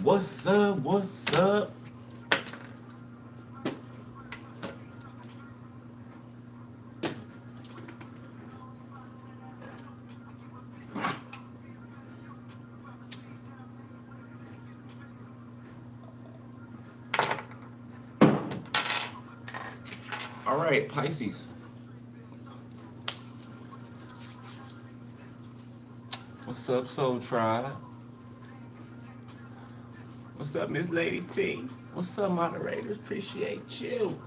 What's up? What's up? All right, Pisces. What's up, Soul Tribe? What's up, Miss Lady T? What's up, moderators? Appreciate you.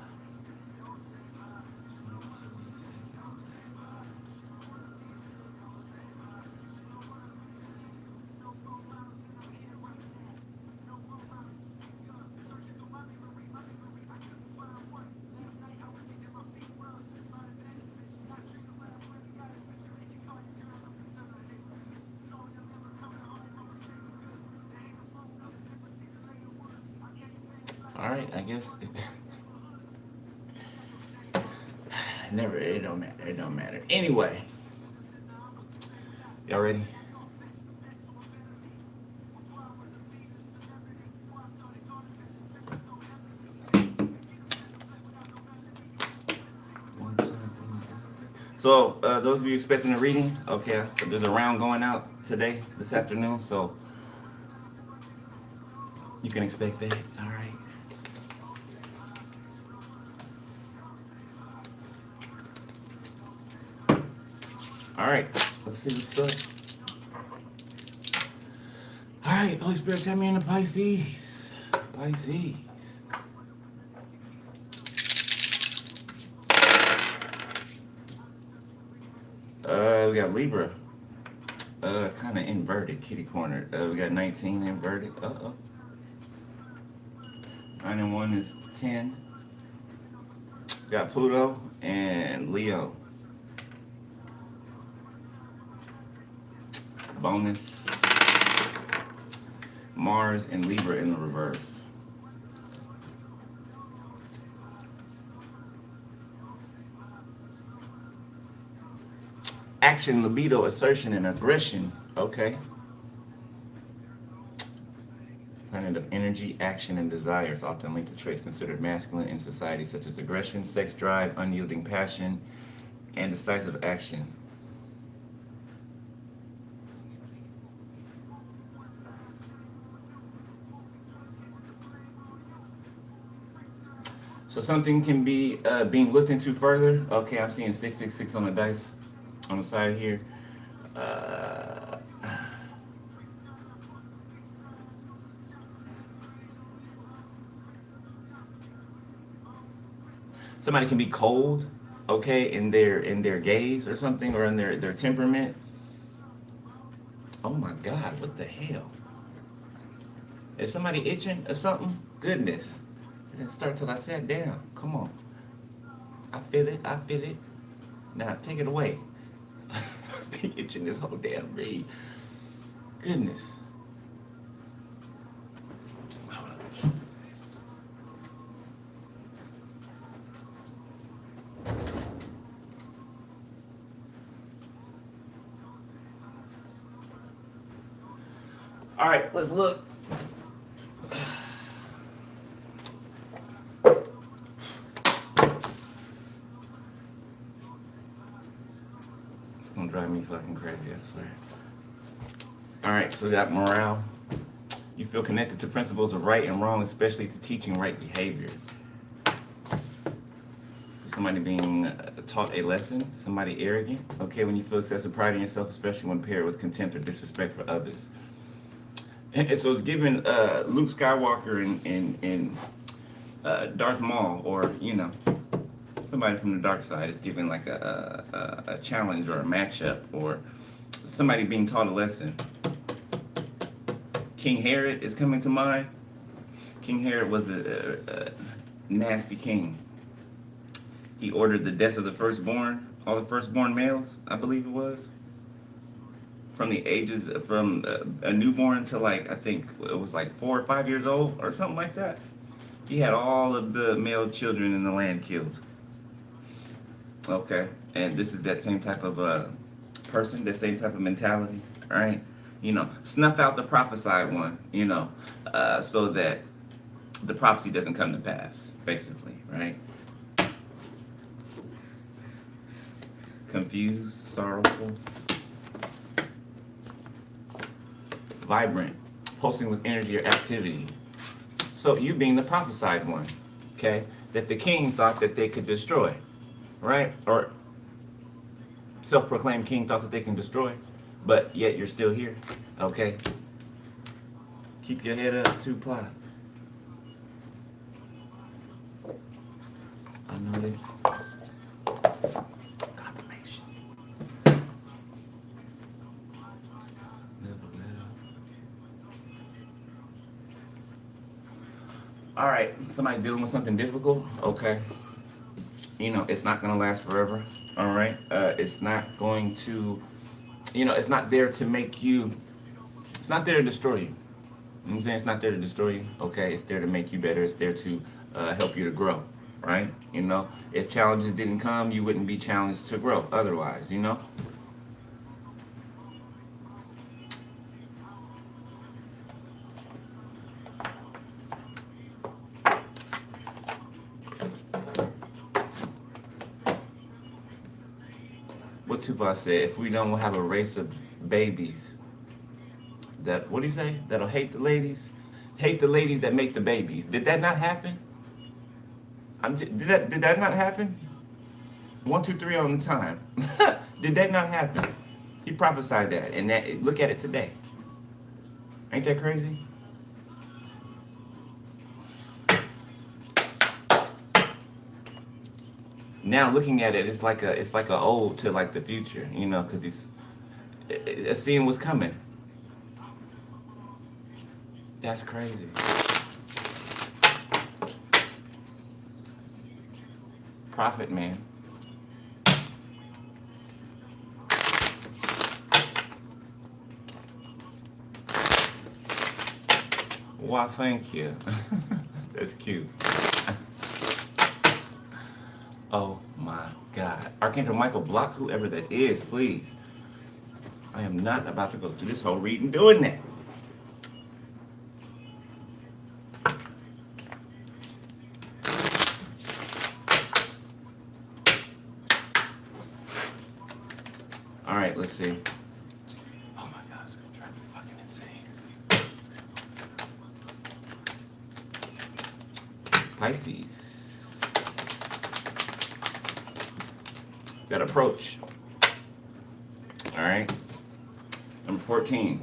All right, I guess never. It don't matter. It don't matter. Anyway, y'all ready? So, those of you expecting a reading, okay, there's a round going out today, this afternoon, so you can expect that. All right. All right. Let's see what's up. All right, Holy Spirit, send me in the Pisces. Pisces. We got Libra. Kind of inverted, kitty corner. We got 19 inverted. Uh-oh. 9 and 1 is 10. We got Pluto and Leo. Bonus. Mars and Libra in the reverse. Action, libido, assertion, and aggression. Okay. Planet of energy, action, and desires, often linked to traits considered masculine in society, such as aggression, sex drive, unyielding passion, and decisive action. So something can be being looked into further. Okay, I'm seeing 666 on the dice on the side here. Uh, Somebody can be cold, okay, in their gaze or something, or in their temperament. Oh my God, what the hell? Is somebody itching or something? Goodness. It didn't start till I sat down. Come on. I feel it. I feel it. Now take it away. Be itching this whole damn read. Goodness. All right, let's look. It's gonna drive me fucking crazy, I swear. All right, so we got morale. You feel connected to principles of right and wrong, especially to teaching right behavior. Somebody being taught a lesson, somebody arrogant. Okay, when you feel excessive pride in yourself, especially when paired with contempt or disrespect for others. And so it's given Luke Skywalker and Darth Maul, or somebody from the dark side is given like a challenge or a matchup, or somebody being taught a lesson. King Herod is coming to mind. King Herod was a nasty king. He ordered the death of the firstborn, all the firstborn males, I believe it was. From the ages, from a newborn to like, I think it was like 4 or 5 years old or something like that. He had all of the male children in the land killed. Okay, and this is that same type of person, that same type of mentality, all right? snuff out the prophesied one, so that the prophecy doesn't come to pass, basically, right? Confused, sorrowful, vibrant, pulsing with energy or activity. So you being the prophesied one, okay, that the king thought that they could destroy, right? Or self-proclaimed king thought that they can destroy, but yet you're still here, okay? Keep your head up, Tupac. I know that. Confirmation. Never let up. All right, somebody dealing with something difficult, okay? It's not gonna last forever. All right, it's not going to, it's not there to make you. It's not there to destroy you. You know what I'm saying? It's not there to destroy you. Okay, it's there to make you better. It's there to help you to grow. Right? If challenges didn't come, you wouldn't be challenged to grow. Otherwise, What Tupac said, if we don't have a race of babies what do you say? That'll hate the ladies? Hate the ladies that make the babies. Did that not happen? Did that not happen? 1, 2, 3 on the time. Did that not happen? He prophesied that, and look at it today. Ain't that crazy? Now looking at it, it's like a ode to like the future, because it's seeing what's coming. That's crazy. Prophet, man. Why, thank you. That's cute. Oh my God. Archangel Michael, block whoever that is, please. I am not about to go through this whole reading doing that. All right, let's see. Oh my God, it's gonna drive me fucking insane. Pisces. Got approach. All right. Number 14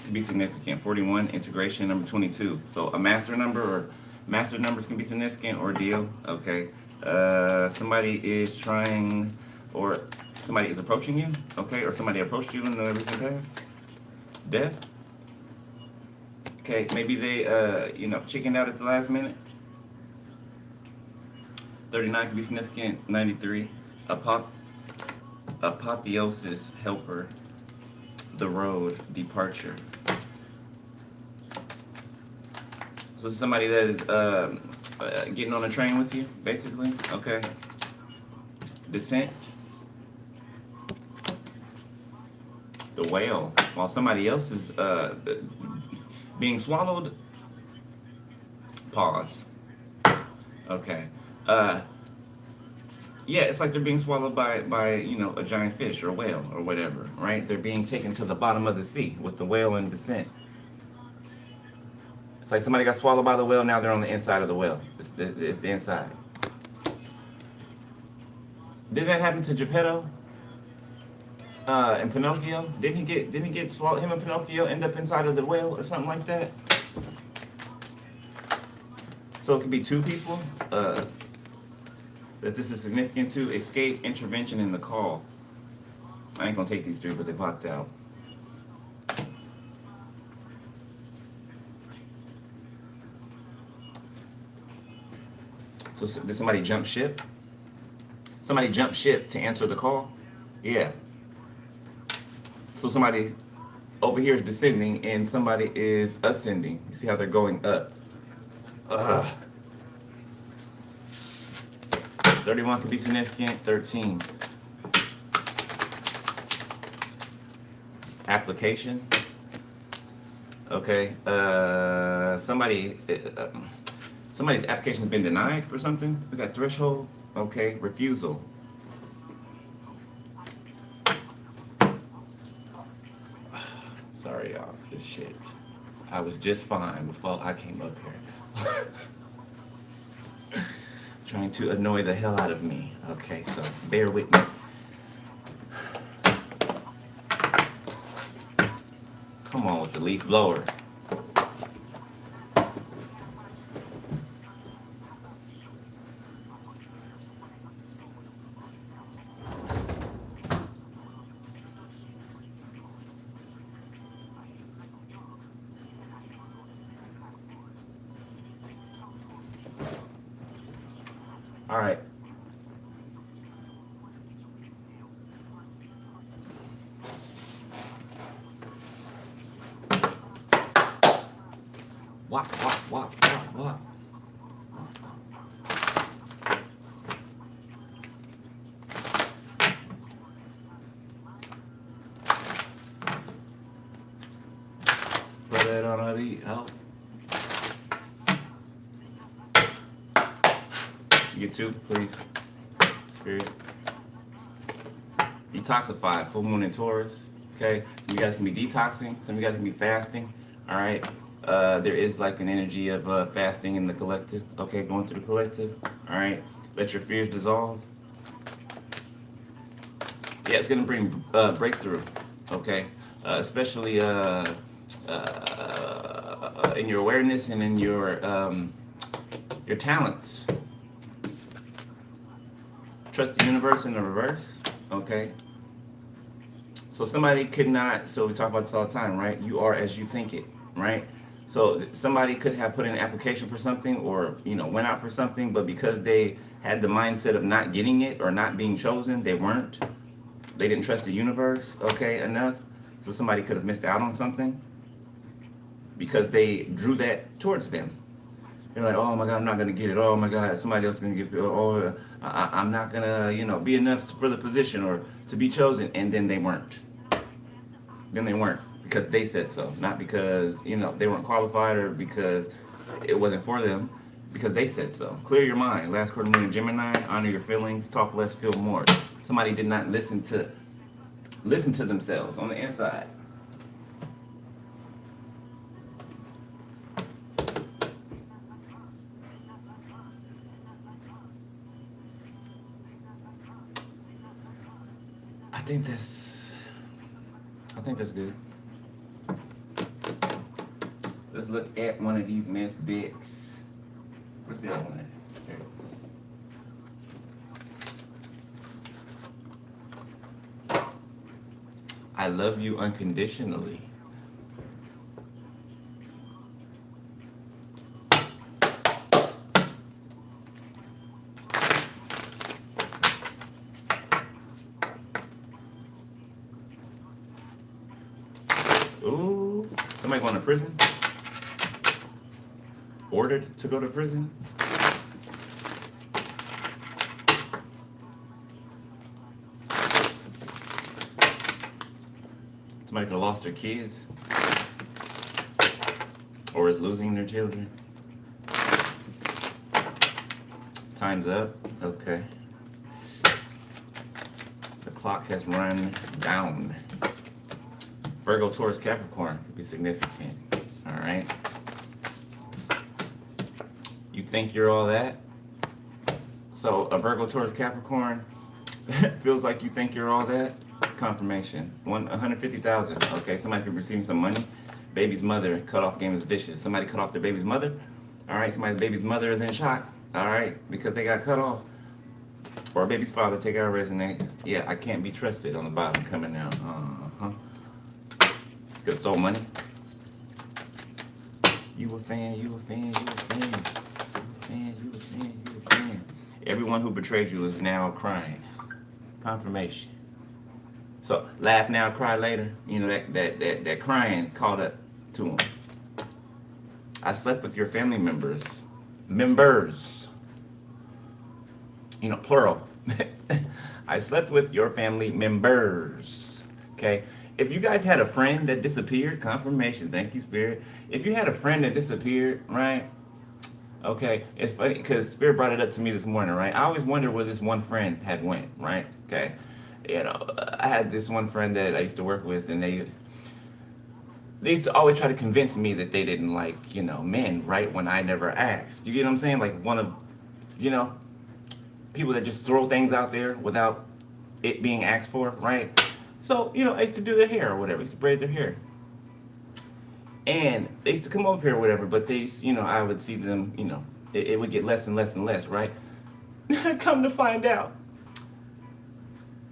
can be significant. 41, integration. Number 22. So a master number or master numbers can be significant or deal. Okay. Somebody is trying or somebody is approaching you, okay, or somebody approached you in the recent past. Death. Okay, maybe they, chickened out at the last minute. 39 could be significant. 93. Apotheosis, helper. The road, departure. So somebody that is getting on a train with you, basically, okay. Descent. The whale, while somebody else is being swallowed. Pause. Okay. Yeah, it's like they're being swallowed by a giant fish or a whale or whatever, right? They're being taken to the bottom of the sea with the whale in descent. It's like somebody got swallowed by the whale, now they're on the inside of the whale. It's the inside. Did that happen to Geppetto? And Pinocchio, didn't he get swallowed? Him and Pinocchio end up inside of the whale or something like that. So it could be two people. That this is significant to escape, intervention, in the call. I ain't gonna take these three, but they popped out. So did somebody jump ship? Somebody jump ship to answer the call? Yeah. So somebody over here is descending and somebody is ascending. You see how they're going up. 31 could be significant. 13. Application. Okay. Somebody's application has been denied for something. We got threshold. Okay. Refusal. Sorry, y'all. This shit. I was just fine before I came up here. Trying to annoy the hell out of me. Okay, so bear with me. Come on with the leaf blower. All right. Wop, wop, wop, wop, wop. Put it on a beat. Help. You too, please. Spirit. Detoxify. Full moon in Taurus. Okay. Some of you guys can be detoxing. Some of you guys can be fasting. All right. There is like an energy of fasting in the collective. Okay, going through the collective. All right. Let your fears dissolve. Yeah, it's gonna bring breakthrough. Okay. Especially in your awareness and in your talents. Trust the universe in the reverse. Okay. So somebody could not. So we talk about this all the time, right? You are as you think it, right? So somebody could have put in an application for something, or went out for something, but because they had the mindset of not getting it or not being chosen, they weren't. They didn't trust the universe, okay, enough. So somebody could have missed out on something because they drew that towards them. They're like, oh my God, I'm not gonna get it. Oh my God, somebody else is gonna get it. Oh, I'm not gonna, be enough for the position or to be chosen. And then they weren't. Then they weren't because they said so, not because they weren't qualified or because it wasn't for them. Because they said so. Clear your mind. Last quarter moon in Gemini. Honor your feelings. Talk less, feel more. Somebody did not listen to themselves on the inside. I think that's good. Let's look at one of these missed decks. Where's the other one at? There it is. I love you unconditionally. Ooh, somebody going to prison? Ordered to go to prison? Somebody could have lost their kids or is losing their children. Time's up. Okay. The clock has run down. Virgo, Taurus, Capricorn could be significant. All right. You think you're all that? So a Virgo, Taurus, Capricorn feels like you think you're all that. Confirmation. 150,000. Okay, somebody could be receiving some money. Baby's mother cut off game is vicious. Somebody cut off their baby's mother. All right, somebody's baby's mother is in shock. All right, because they got cut off. Or a baby's father, take out resonates. Yeah, I can't be trusted on the bottom coming down. Could stole money. You a fan, you a fan, you a fan. You a fan, you a fan, you a fan. Everyone who betrayed you is now crying. Confirmation. So laugh now, cry later. That crying caught up to him. I slept with your family members. Members. Plural. I slept with your family members. Okay? If you guys had a friend that disappeared, confirmation, thank you, Spirit. If you had a friend that disappeared, right? Okay, it's funny because Spirit brought it up to me this morning, right? I always wonder where this one friend had went, right? Okay, you know, I had this one friend that I used to work with, and they used to always try to convince me that they didn't like, men, right? When I never asked. You get what I'm saying? Like one of, you know, people that just throw things out there without it being asked for, right? So, I used to do their hair or whatever. I used to braid their hair. And they used to come over here or whatever, but I would see them, it would get less and less and less, right? Come to find out,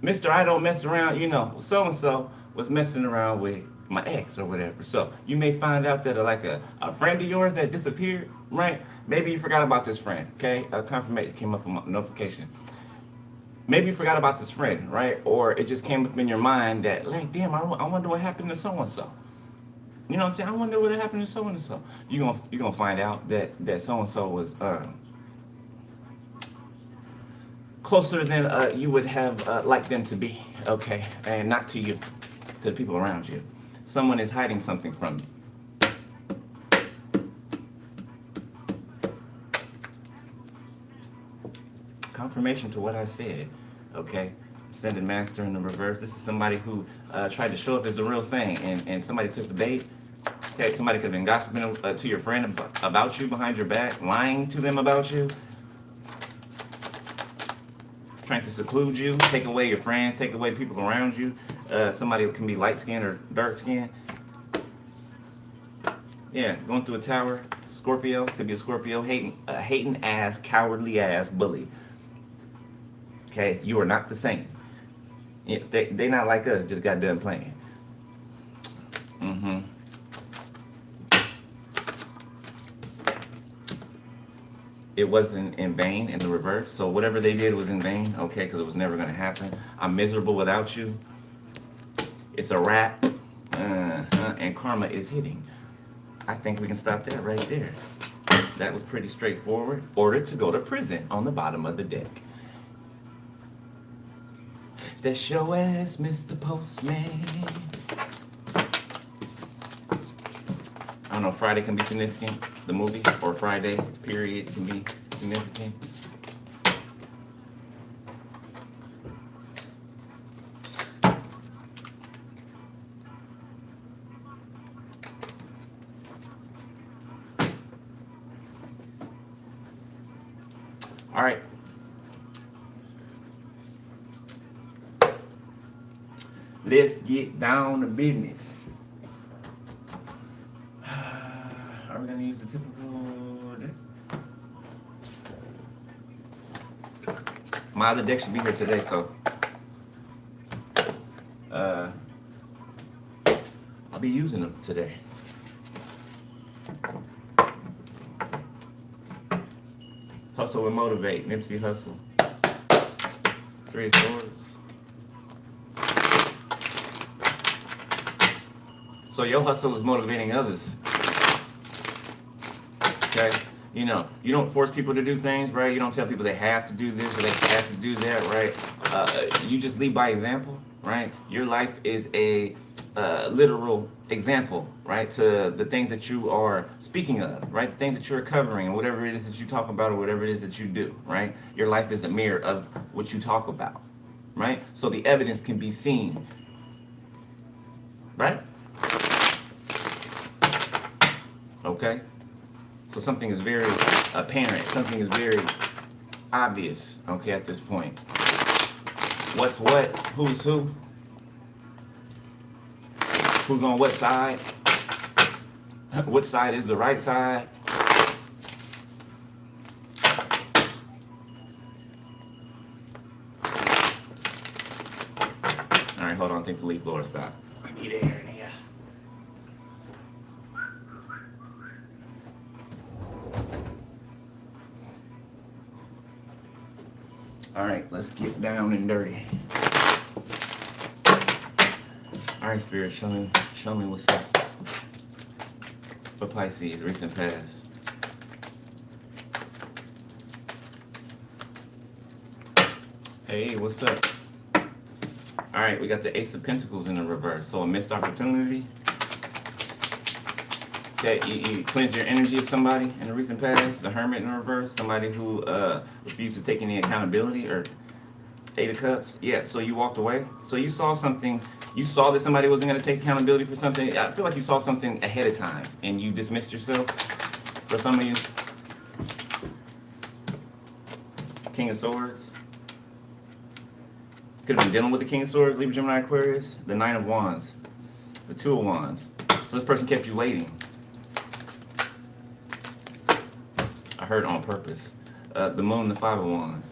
Mr. I don't mess around, so and so was messing around with my ex or whatever. So you may find out that like a friend of yours that disappeared, right? Maybe you forgot about this friend, okay? A confirmation came up on my notification. Maybe you forgot about this friend, right? Or it just came up in your mind that, like, damn, I wonder what happened to so and so. You know what I'm saying? I wonder what happened to so and so. You're gonna find out that so and so was closer than you would have liked them to be, okay? And not to you, to the people around you. Someone is hiding something from you. Confirmation to what I said, okay? Ascended Master in the reverse. This is somebody who tried to show up as the real thing, and somebody took the bait. Okay, somebody could have been gossiping to your friend about you behind your back, lying to them about you, trying to seclude you, take away your friends, take away people around you. Somebody can be light skinned or dark skinned. Yeah, going through a tower. Scorpio, could be a Scorpio, hating ass, cowardly ass bully. Okay, you are not the same. Yeah, they not like us, just got done playing. It wasn't in vain in the reverse. So whatever they did was in vain, okay, because it was never going to happen. I'm miserable without you. It's a wrap. And karma is hitting. I think we can stop that right there. That was pretty straightforward. Ordered to go to prison on the bottom of the deck. That's your ass, Mr. Postman. I don't know, Friday can be significant, the movie, or Friday, period, can be significant. All right. Let's get down to business. Are we gonna use the typical? My other deck should be here today, so I'll be using them today. Hustle and motivate. Nipsey Hussle. 3 of Swords. So your hustle is motivating others. Okay? You don't force people to do things, right? You don't tell people they have to do this or they have to do that, right? You just lead by example, right? Your life is a literal example, right? To the things that you are speaking of, right? The things that you're covering and whatever it is that you talk about or whatever it is that you do, right? Your life is a mirror of what you talk about, right? So the evidence can be seen, right? Okay? So something is very apparent. Something is very obvious, okay, at this point. What's what? Who's who? Who's on what side? What side is the right side? All right, hold on. I think the leaf blower stopped. I need air in here. All right, let's get down and dirty. All right, Spirit, show me what's up for Pisces, recent past. Hey, what's up? All right, we got the Ace of Pentacles in the reverse. So a missed opportunity. Okay, you cleanse your energy of somebody in the recent past. The Hermit in the reverse. Somebody who refused to take any accountability, or Eight of Cups. Yeah, so you walked away. So you saw something. You saw that somebody wasn't going to take accountability for something. I feel like you saw something ahead of time and you dismissed yourself. For some of you. King of Swords. Could have been dealing with the King of Swords, Libra, Gemini, Aquarius. The Nine of Wands. The Two of Wands. So this person kept you waiting. I heard on purpose. The Moon, the Five of Wands.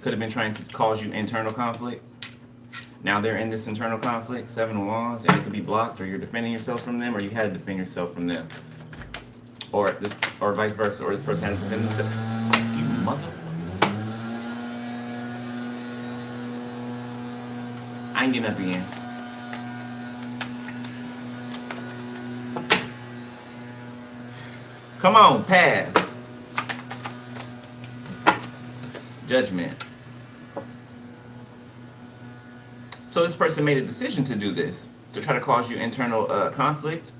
Could have been trying to cause you internal conflict. Now they're in this internal conflict, Seven of Wands, and it could be blocked, or you're defending yourself from them, or you had to defend yourself from them. Or vice versa, or this person had to defend themselves. You mother. I ain't getting up again. Come on, pass. Judgment. So this person made a decision to do this, to try to cause you internal conflict.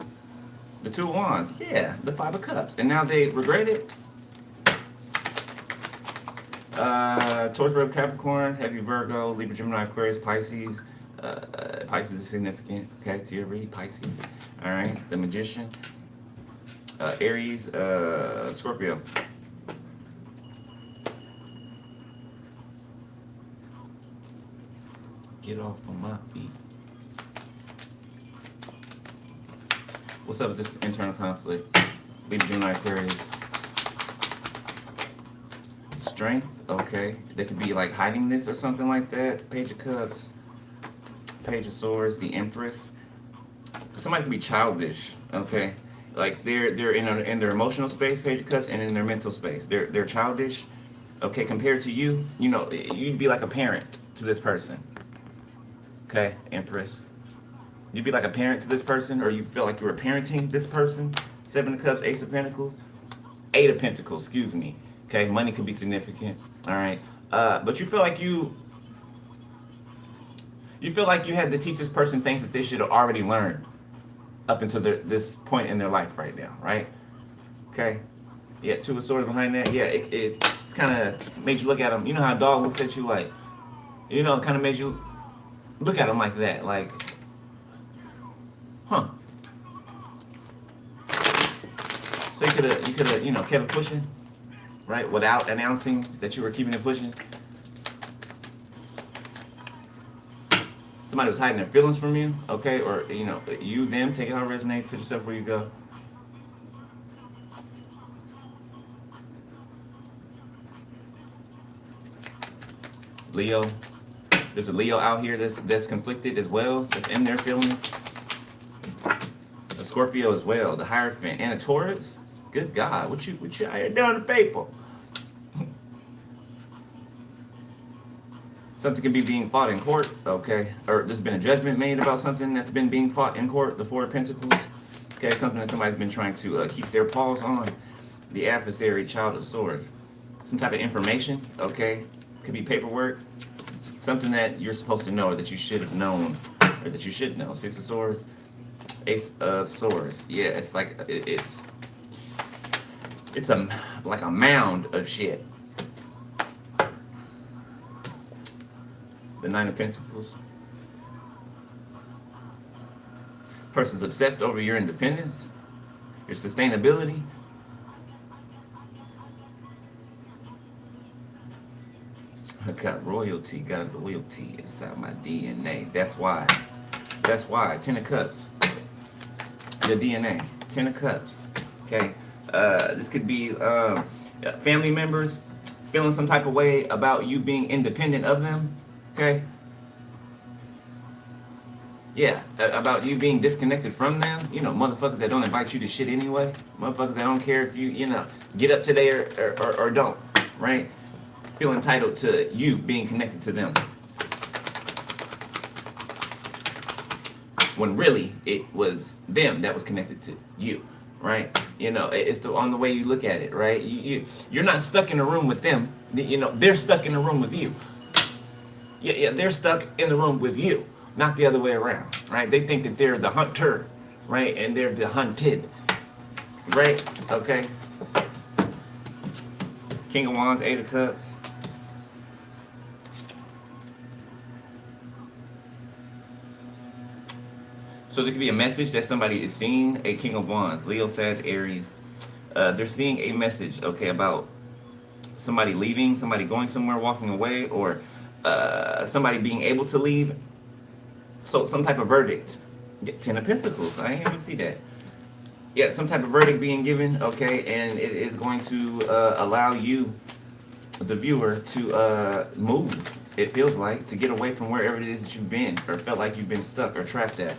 The Two of Wands, yeah, the Five of Cups, and now they regret it. Taurus, Virgo, Capricorn, Heavy Virgo, Libra, Gemini, Aquarius, Pisces. Pisces is significant. Okay, to your read, Pisces. All right, the Magician. Aries, Scorpio. Get off of my feet. What's up with this internal conflict? Libra, Gemini, Aquarius. Strength, okay. They could be like hiding this or something like that. Page of Cups. Page of Swords, the Empress. Somebody could be childish, okay. Like they're in their emotional space, Page of Cups, and in their mental space. They're childish, okay. Compared to you, you know, you'd be like a parent to this person. Okay, Empress. You'd be like a parent to this person, or you feel like you were parenting this person. Seven of Cups, Ace of Pentacles, Eight of Pentacles, excuse me. Okay, money could be significant. All right, but you feel like you had to teach this person things that they should have already learned up until this point in their life right now, right? Okay, yeah, Two of Swords behind that. Yeah, it kind of made you look at them. You know how a dog looks at you, like, you know, it kind of made you look at them like that, like, huh. So you could have, you know, kept it pushing, right, without announcing that you were keeping it pushing. Somebody was hiding their feelings from you, okay, or, you know, you, them, take it how it resonates, put yourself where you go. Leo. There's a Leo out here that's conflicted as well, that's in their feelings. A Scorpio as well, the Hierophant, and a Taurus. Good God, what you out here doing to people? Something can be being fought in court, okay? Or there's been a judgment made about something that's been being fought in court, the Four of Pentacles. Okay, something that somebody's been trying to keep their paws on. The Adversary, Child of Swords. Some type of information, okay? Could be paperwork. Something that you're supposed to know, or that you should have known, or that you should know. Six of Swords, Ace of Swords. Yeah, it's like it's like a mound of shit. The Nine of Pentacles. Person's obsessed over your independence, your sustainability. I got royalty, got loyalty inside my DNA. That's why. That's why. Ten of Cups. Your DNA. Ten of Cups. Okay. This could be family members feeling some type of way about you being independent of them. Okay. Yeah, about you being disconnected from them. You know, motherfuckers that don't invite you to shit anyway. Motherfuckers that don't care if you know, get up today or don't. Right? Feel entitled to you being connected to them. When really, it was them that was connected to you. Right? You know, it's on the way you look at it. Right? You're not stuck in a room with them. You know, they're stuck in a room with you. Yeah, they're stuck in the room with you, not the other way around, right? They think that they're the hunter, right? And they're the hunted, right? Okay. King of Wands, Eight of Cups. So there could be a message that somebody is seeing, a King of Wands, Leo, Sag, Aries. They're seeing a message, okay, about somebody leaving, somebody going somewhere, walking away, or somebody being able to leave. So some type of verdict. Ten of Pentacles. I didn't even see that. Yeah, some type of verdict being given, okay, and it is going to allow you, the viewer, to move. It feels like to get away from wherever it is that you've been, or felt like you've been stuck or trapped at.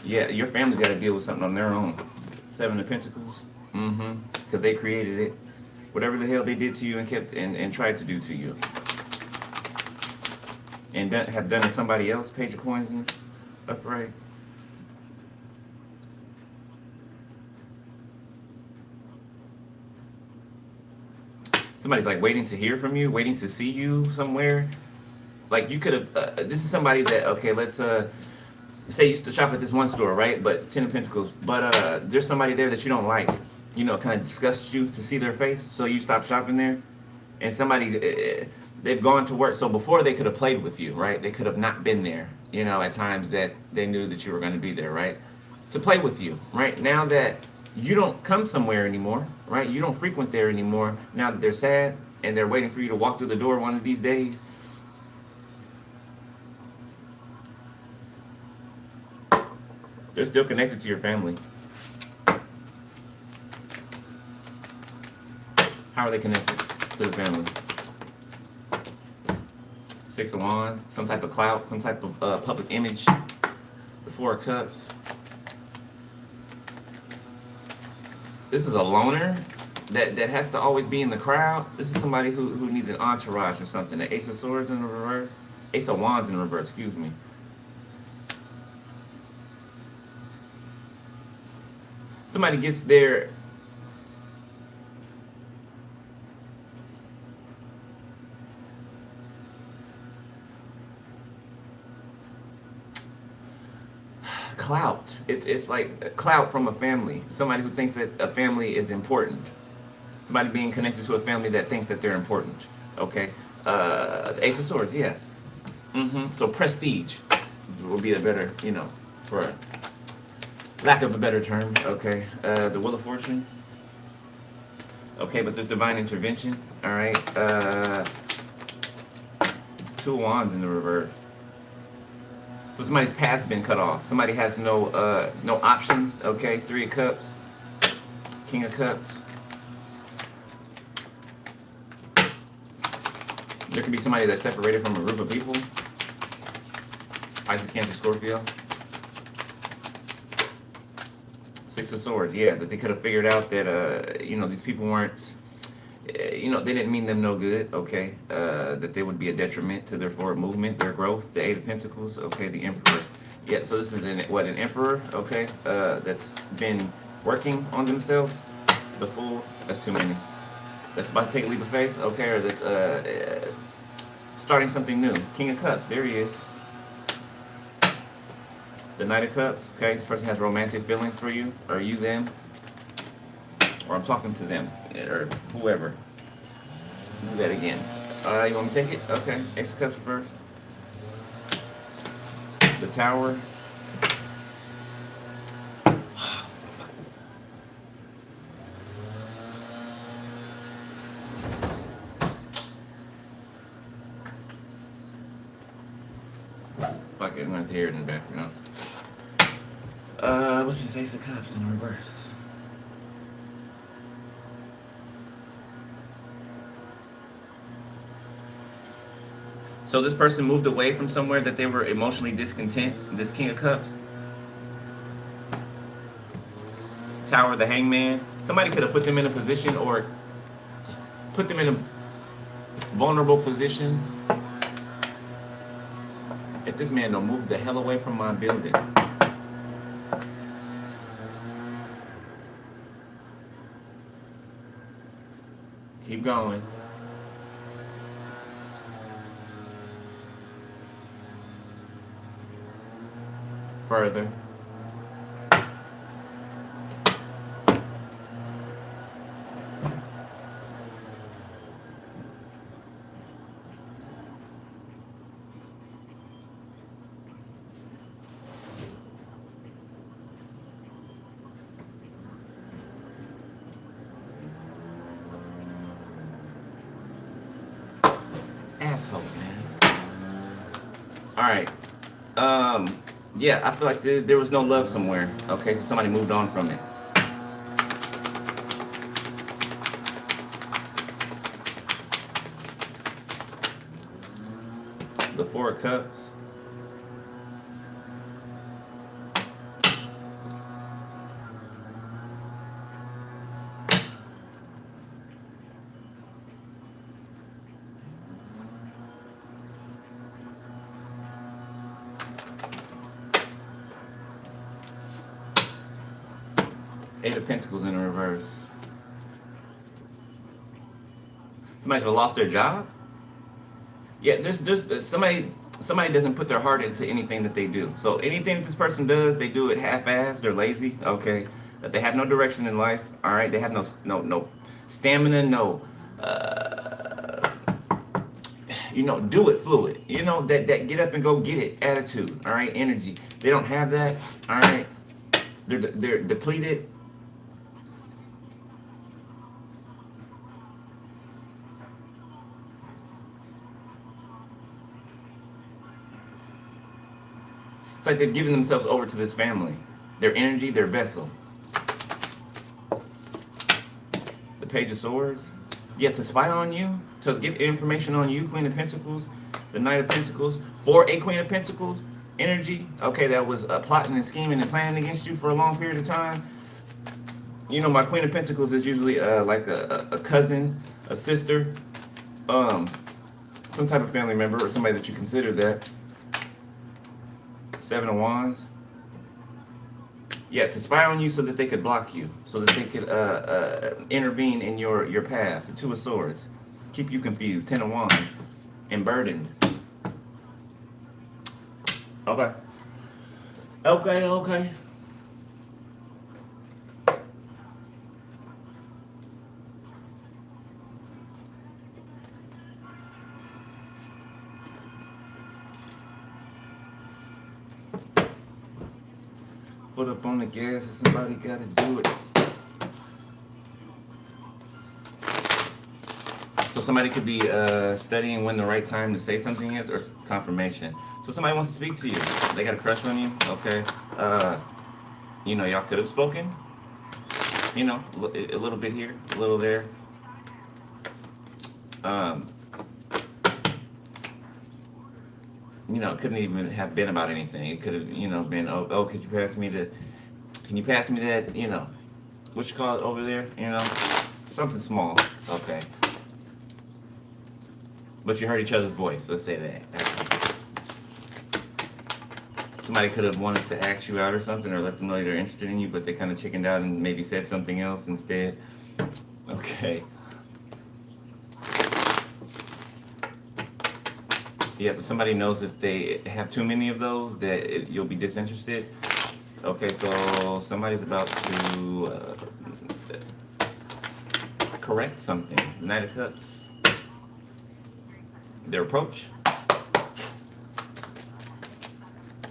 Yeah, your family's got to deal with something on their own. Seven of Pentacles. Mm-hmm. Because they created it. Whatever the hell they did to you and kept and tried to do to you. And have done to somebody else. Page of Coins and upright. Somebody's like waiting to hear from you, waiting to see you somewhere. Like you could have, this is somebody that, okay, let's say you used to shop at this one store, right? But Ten of Pentacles. But there's somebody there that you don't like. You know, kind of disgusts you to see their face. So you stop shopping there. And somebody, they've gone to work. So before they could have played with you, right? They could have not been there, you know, at times that they knew that you were going to be there, right? To play with you, right? Now that you don't come somewhere anymore, right? You don't frequent there anymore. Now that they're sad and they're waiting for you to walk through the door one of these days. They're still connected to your family. How are they connected to the family? Six of Wands, some type of clout, some type of public image. The Four of Cups. This is a loner that has to always be in the crowd. This is somebody who needs an entourage or something. The Ace of Swords in the reverse. Ace of Wands in the reverse, excuse me. Somebody gets their clout. It's like clout from a family. Somebody who thinks that a family is important. Somebody being connected to a family that thinks that they're important. Okay. Ace of Swords, yeah. So prestige will be a better, you know, for lack of a better term. Okay. The Wheel of Fortune. Okay, but there's divine intervention. All right. Two of Wands in the reverse. So somebody's path's been cut off. Somebody has no option. Okay, Three of Cups, King of Cups. There could be somebody that's separated from a group of people. Pisces, Cancer, Scorpio. Six of Swords. Yeah, that they could have figured out that you know, these people weren't. You know, they didn't mean them no good, okay? That they would be a detriment to their forward movement, their growth. The Eight of Pentacles, okay, the Emperor. Yeah, so this is an Emperor, okay, that's been working on themselves. The Fool, that's too many. That's about to take a leap of faith, okay, or that's starting something new. King of Cups, there he is. The Knight of Cups, okay, this person has romantic feelings for you. Are you them? Or I'm talking to them, or whoever. Do that again. You want me to take it? Okay. Ace of Cups first. The Tower. Fuck it, I'm gonna have to hear it in the background. What's this Ace of Cups in reverse? So this person moved away from somewhere that they were emotionally discontent. This King of Cups. Tower, the Hangman. Somebody could have put them in a position or put them in a vulnerable position. If this man don't move the hell away from my building. going. Further. Asshole, man. All right. Yeah, I feel like there was no love somewhere. Okay, so somebody moved on from it. The Four of Cups. Eight of Pentacles in reverse. Somebody could have lost their job. Yeah, there's somebody doesn't put their heart into anything that they do. So anything that this person does, they do it half-assed. They're lazy. Okay, that they have no direction in life. All right, they have no stamina, no do it fluid. That get up and go get it attitude. All right, energy. They don't have that. All right, they're depleted. It's like they've given themselves over to this family. Their energy, their vessel. The Page of Swords. Yeah, to spy on you, to get information on you, Queen of Pentacles, the Knight of Pentacles, for a Queen of Pentacles, energy, okay, that was plotting and scheming and planning against you for a long period of time. My Queen of Pentacles is usually like a cousin, a sister, some type of family member or somebody that you consider that. Seven of Wands. Yeah, to spy on you so that they could block you, so that they could intervene in your path. The Two of Swords. Keep you confused. Ten of Wands. And burdened. Okay. Okay. Foot up on the gas, and somebody gotta do it. So somebody could be studying when the right time to say something is, or confirmation. So somebody wants to speak to you. They got a crush on you, okay? Y'all could have spoken. A little bit here, a little there. It couldn't even have been about anything. It could have, been, can you pass me that, what you call it over there, something small, okay. But you heard each other's voice, let's say that. Somebody could have wanted to ask you out or something, or let them know they're interested in you, but they kind of chickened out and maybe said something else instead. Okay. Yeah, but somebody knows if they have too many of those that you'll be disinterested. Okay, so somebody's about to correct something. The Knight of Cups. Their approach.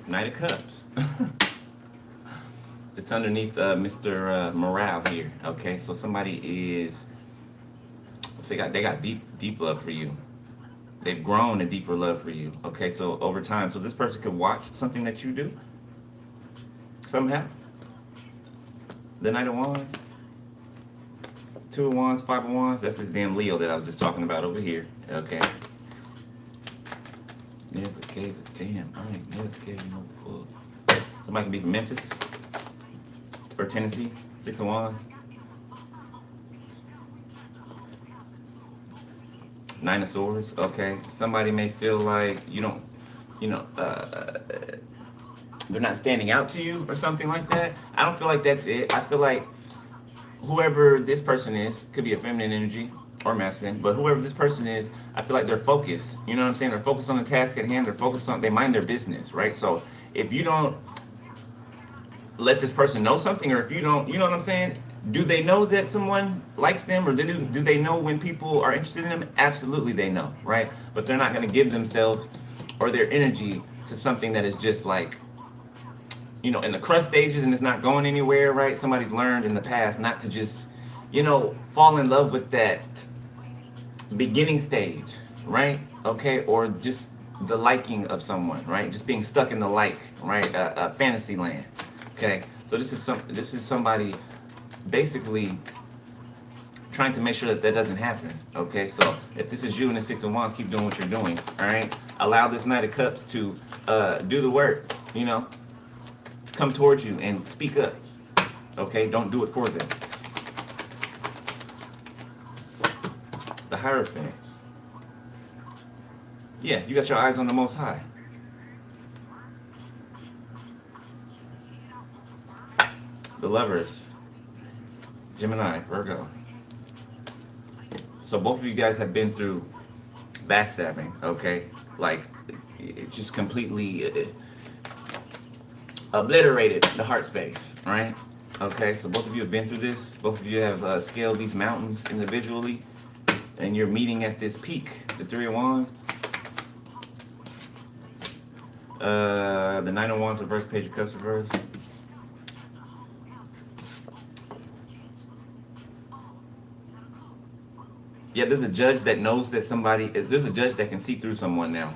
Knight of Cups. It's underneath Mr. Morale here. Okay, so somebody is. They got deep love for you. They've grown a deeper love for you. Okay, so over time, so this person could watch something that you do somehow. The Knight of Wands, Two of Wands, Five of Wands. That's this damn Leo that I was just talking about over here. Okay. Never gave a damn. I ain't never gave no fuck. Somebody can be from Memphis or Tennessee. Six of Wands. Nine of Swords. Okay. Somebody may feel like they're not standing out to you or something like that. I don't feel like that's it. I feel like whoever this person is, could be a feminine energy, or masculine, but whoever this person is, I feel like they're focused. You know what I'm saying? They're focused on the task at hand. They're focused on, they mind their business, right? So if you don't let this person know something, or if you don't, you know what I'm saying? Do they know that someone likes them, or do they know when people are interested in them? Absolutely, they know, right? But they're not going to give themselves or their energy to something that is just like, you know, in the crust stages and it's not going anywhere, right? Somebody's learned in the past not to just, you know, fall in love with that beginning stage, right? Okay, or just the liking of someone, right? Just being stuck in the like, right? Fantasy land. Okay, so this is somebody basically trying to make sure that that doesn't happen. Okay, so if this is you in the Six of Wands, keep doing what you're doing. All right, allow this Knight of Cups to do the work. You know, come towards you and speak up. Okay, don't do it for them. The Hierophant. Yeah, you got your eyes on the Most High. The Lovers. Gemini, Virgo. So both of you guys have been through backstabbing, okay? Like, it just completely obliterated the heart space, right? Okay, so both of you have been through this. Both of you have scaled these mountains individually, and you're meeting at this peak, the Three of Wands. The Nine of Wands reverse, Page of Cups reverse. Yeah, there's a judge that knows that somebody, there's a judge that can see through someone now.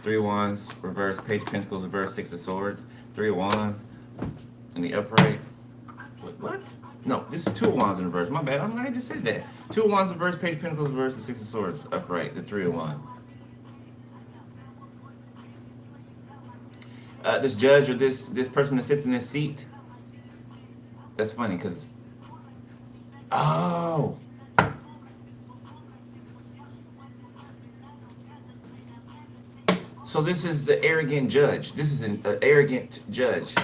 Three of Wands, reverse, Page of Pentacles, reverse, Six of Swords, Three of Wands in the upright. What? No, this is Two of Wands in reverse. My bad. I just said that. Two of Wands reverse, Page of Pentacles reverse, the Six of Swords upright, the Three of Wands. This judge or this person that sits in this seat. That's funny because. Oh. So this is the arrogant judge. This is an arrogant judge.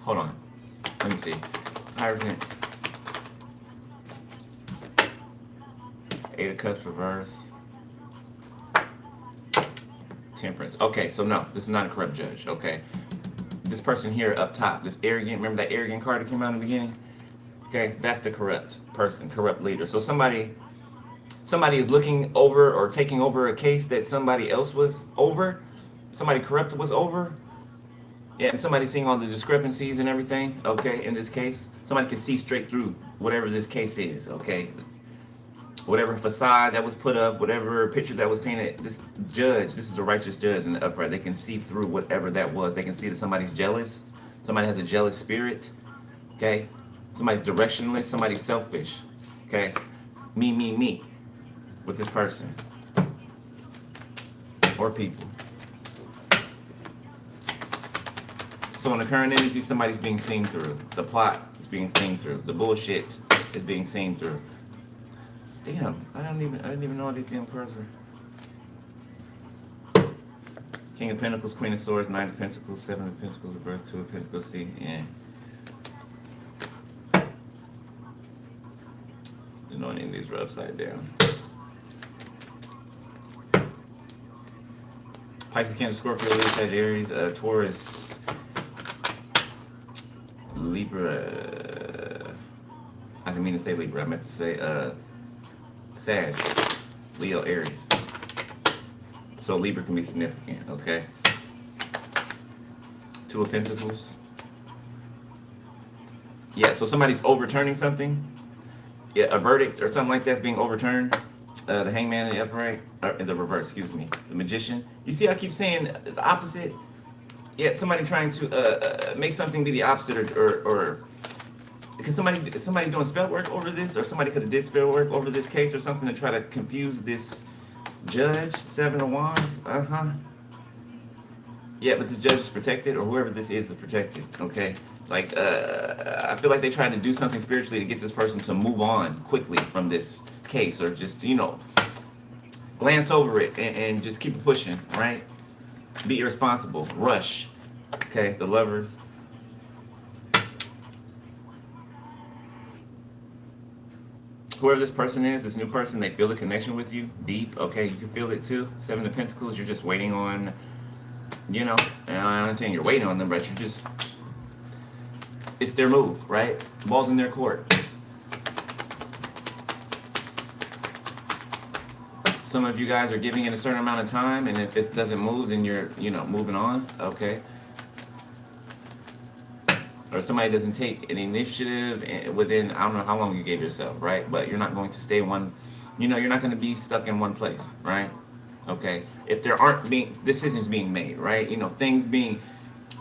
Hold on. Let me see. Arrogant. Eight of Cups reverse. Temperance. Okay, so no, this is not a corrupt judge. Okay. This person here up top, this arrogant, remember that arrogant card that came out in the beginning? Okay, that's the corrupt person, corrupt leader. So somebody is looking over or taking over a case that somebody else was over, somebody corrupt was over. Yeah, and somebody's seeing all the discrepancies and everything, okay, in this case. Somebody can see straight through whatever this case is, okay? Whatever facade that was put up, whatever picture that was painted, this judge, this is a righteous judge in the upright. They can see through whatever that was. They can see that somebody's jealous. Somebody has a jealous spirit, okay? Somebody's directionless, somebody's selfish, okay? Me, with this person or people. So in the current energy, somebody's being seen through. The plot is being seen through. The bullshit is being seen through. Damn, I didn't even know all these damn cards were. King of Pentacles, Queen of Swords, Nine of Pentacles, Seven of Pentacles, reverse, Two of Pentacles, see, yeah. Didn't know any of these were upside down. Pisces, Cancer, Scorpio, Leo, Sagittarius, Taurus, Libra. I didn't mean to say Libra, I meant to say Sag, Leo, Aries. So Libra can be significant, okay? Two of Pentacles. Yeah, so somebody's overturning something. Yeah, a verdict or something like that's being overturned. The Hangman in the upright, in the reverse, excuse me. The Magician. You see, I keep saying the opposite. Yeah, somebody trying to make something be the opposite, or because somebody doing spell work over this, or somebody could have did spell work over this case or something to try to confuse this judge. Seven of Wands. Yeah, but this judge is protected, or whoever this is protected. Okay, like I feel like they tried to do something spiritually to get this person to move on quickly from this case, or just glance over it and just keep it pushing. Right? Be irresponsible. Rush. Okay, the Lovers. Whoever this person is, this new person, they feel the connection with you deep. Okay, you can feel it too. Seven of Pentacles, you're just waiting on, you know, and I'm not saying you're waiting on them, but you just, it's their move, right? Ball's in their court. Some of you guys are giving it a certain amount of time, and if it doesn't move, then you're, you know, moving on, okay? Or somebody doesn't take an initiative within, I don't know how long you gave yourself, right? But you're not going to stay one, you know, you're not going to be stuck in one place, right? Okay? If there aren't decisions being made, right? You know, things being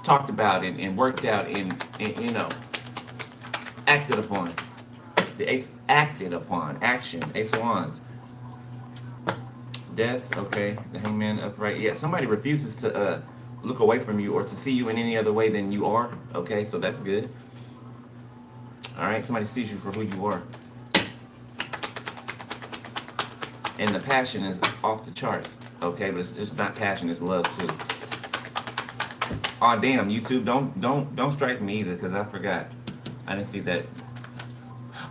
talked about and worked out and, you know, acted upon. The ace, acted upon, action, Ace of Wands. Death, okay. The Hangman upright. Yeah, somebody refuses to look away from you or to see you in any other way than you are. Okay, so that's good. All right, somebody sees you for who you are. And the passion is off the chart. Okay, but it's not passion, it's love too. Oh damn, YouTube, don't strike me either, because I forgot. I didn't see that.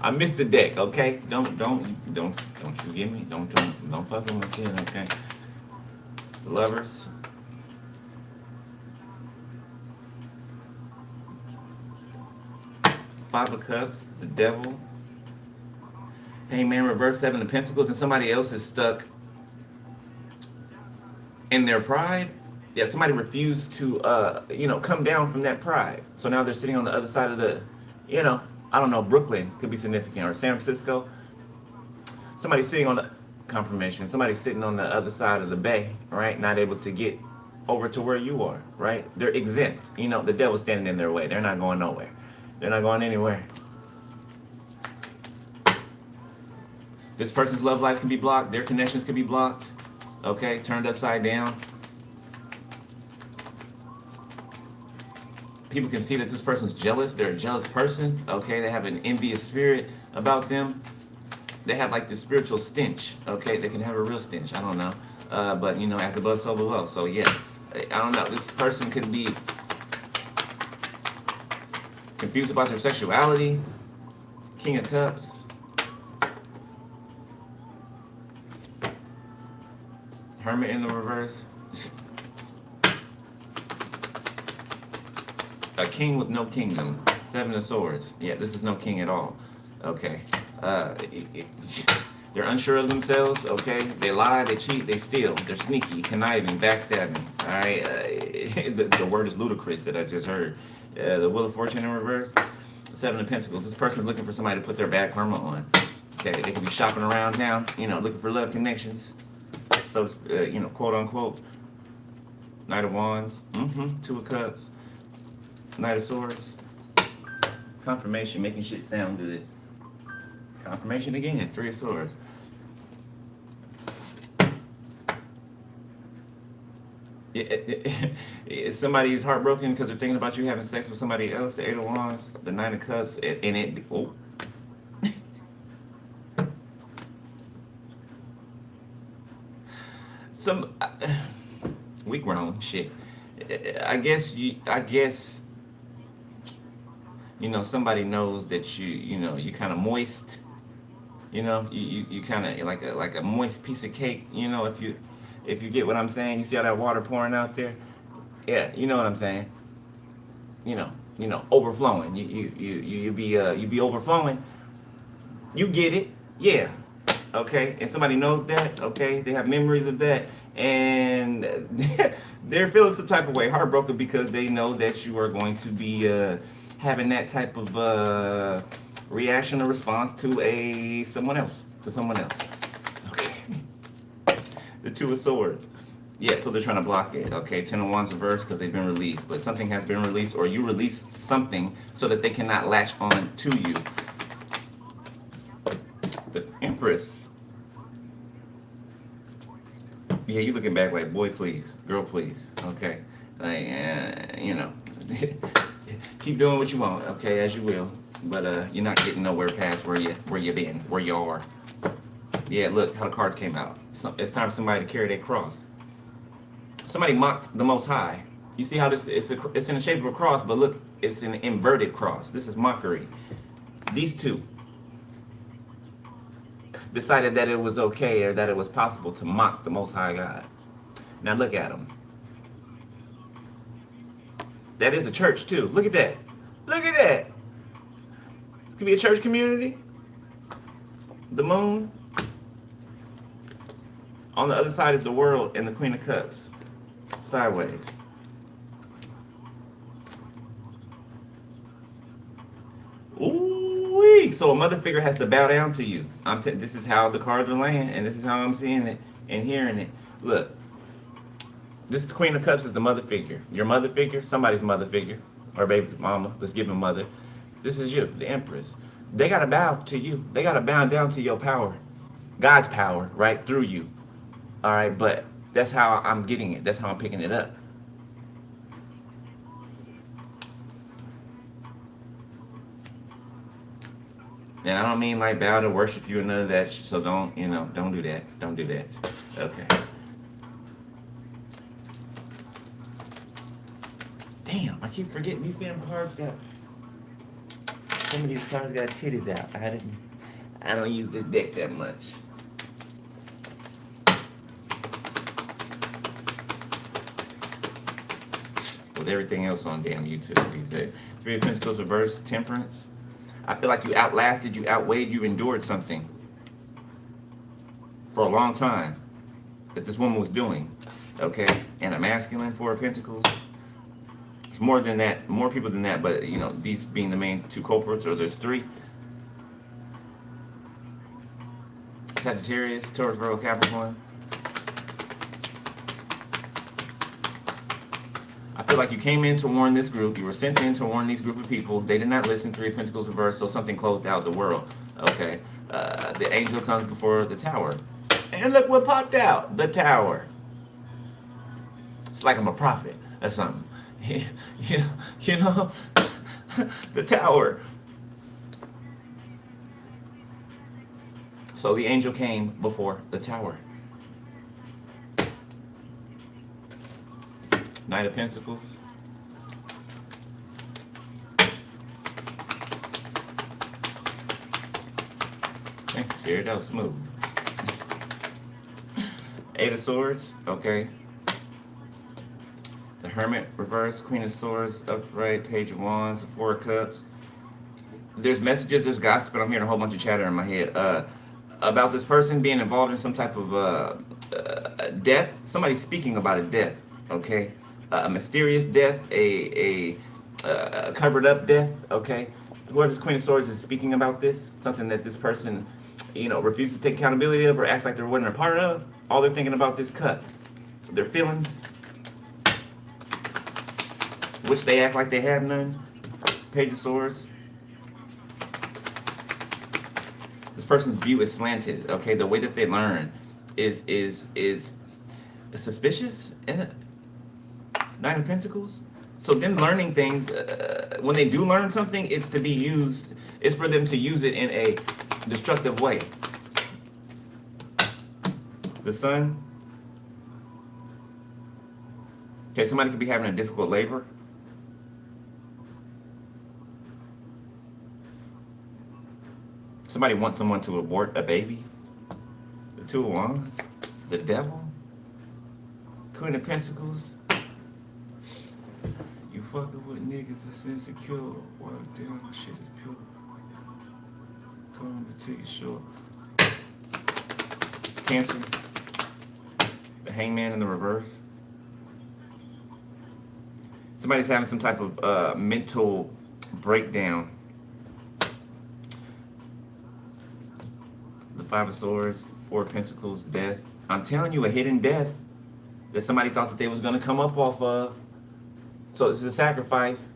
I missed the deck, okay? Don't you get me? Don't fuck with my kid, okay? Lovers. Five of Cups, the Devil. Hangman reverse, Seven of Pentacles, and somebody else is stuck in their pride. Yeah, somebody refused to, you know, come down from that pride. So now they're sitting on the other side of the, you know, I don't know, Brooklyn could be significant, or San Francisco. Somebody's sitting on the confirmation. Somebody's sitting on the other side of the bay, right? Not able to get over to where you are, right? They're exempt. You know, the devil's standing in their way. They're not going nowhere. They're not going anywhere. This person's love life can be blocked. Their connections can be blocked. Okay, turned upside down. People can see that this person's jealous. They're a jealous person. Okay, they have an envious spirit about them. They have like this spiritual stench. Okay, they can have a real stench. I don't know. But you know, as above, so below. So yeah, I don't know. This person could be confused about their sexuality. King of Cups. Hermit in the reverse. A king with no kingdom. Seven of Swords. Yeah, this is no king at all. Okay. They're unsure of themselves. Okay. They lie, they cheat, they steal. They're sneaky, conniving, backstabbing. All right. The word is ludicrous that I just heard. The Wheel of Fortune in reverse. Seven of Pentacles. This person's looking for somebody to put their bad karma on. Okay. They could be shopping around town, you know, looking for love connections. So, you know, quote unquote. Knight of Wands. Two of Cups. Knight of Swords. Confirmation, making shit sound good. Confirmation again, Three of Swords. Somebody is heartbroken because they're thinking about you having sex with somebody else. The Eight of Wands, the Nine of Cups, and it. Oh. We grown shit. I guess you know, somebody knows that you know, you kind of moist. You know, you kind of like a moist piece of cake. You know, if you get what I'm saying. You see how that water pouring out there? Yeah, you know what I'm saying. You know, overflowing. You be overflowing. You get it, yeah. Okay, and somebody knows that. Okay, they have memories of that, and they're feeling some type of way, heartbroken because they know that you are going to be having that type of reaction or response to someone else. Okay. The Two of Swords. Yeah, so they're trying to block it. Okay, Ten of Wands reversed because they've been released, but something has been released, or you released something so that they cannot latch on to you. The Empress. Yeah, you looking back like, boy, please, girl, please. Okay, like, you know, keep doing what you want. Okay, as you will, but you're not getting nowhere past where you been, where you are. Yeah, look how the cards came out. It's time for somebody to carry their cross. Somebody mocked the Most High. You see how this it's in the shape of a cross, but look, it's an inverted cross. This is mockery. These two. decided that it was okay or that it was possible to mock the Most High God. Now look at them. That is a church too. Look at that. Look at that. This could be a church community. The moon. On the other side is the world and the Queen of Cups. Sideways. Ooh-wee. So a mother figure has to bow down to you. This is how the cards are laying, and this is how I'm seeing it and hearing it. Look. This is the Queen of Cups is the mother figure. Your mother figure, somebody's mother figure, or baby mama, let's give him mother. This is you, the Empress. They gotta bow to you. They gotta bow down to your power. God's power, right, through you. All right, but that's how I'm getting it. That's how I'm picking it up. And I don't mean like bow to worship you and none of that. So don't do that. Don't do that. Okay. Damn, I keep forgetting these damn cards got. Some of these cards got titties out. I don't use this deck that much. With everything else on damn YouTube these days. Three of Pentacles reverse, Temperance. I feel like you outlasted, you outweighed, you endured something for a long time that this woman was doing. Okay? And a masculine, Four of Pentacles. It's more than that, more people than that, but you know, these being the main two culprits, or there's three. Sagittarius, Taurus, Virgo, Capricorn. I feel like you came in to warn this group. You were sent in to warn these group of people. They did not listen. Three of Pentacles reversed, so something closed out the world. Okay. The angel comes before the tower. And look what popped out. The tower. It's like I'm a prophet or something. you know, the tower. So the angel came before the tower. Knight of Pentacles. Thanks, Spirit. That was smooth. Eight of Swords. Okay. The Hermit reverse, Queen of Swords upright, Page of Wands, the Four of Cups. There's messages, there's gossip, and I'm hearing a whole bunch of chatter in my head about this person being involved in some type of death. Somebody's speaking about a death, okay? A mysterious death, a covered up death, okay? Whoever's Queen of Swords is speaking about this, something that this person, refuses to take accountability of or acts like they wasn't a part of. All they're thinking about this cut, their feelings, which they act like they have none. Page of Swords. This person's view is slanted. Okay, the way that they learn is suspicious. And Nine of Pentacles. So them learning things, when they do learn something, it's to be used. It's for them to use it in a destructive way. The Sun. Okay, somebody could be having a difficult labor. Somebody wants someone to abort a baby. The Two of Wands. The Devil. Queen of Pentacles. You fucking with niggas that's insecure. Well, damn, shit is pure. Come to take you short. Cancer. The Hangman in the reverse. Somebody's having some type of mental breakdown. The Five of Swords, Four of Pentacles, Death. I'm telling you, a hidden death that somebody thought that they was going to come up off of. So this is a sacrifice.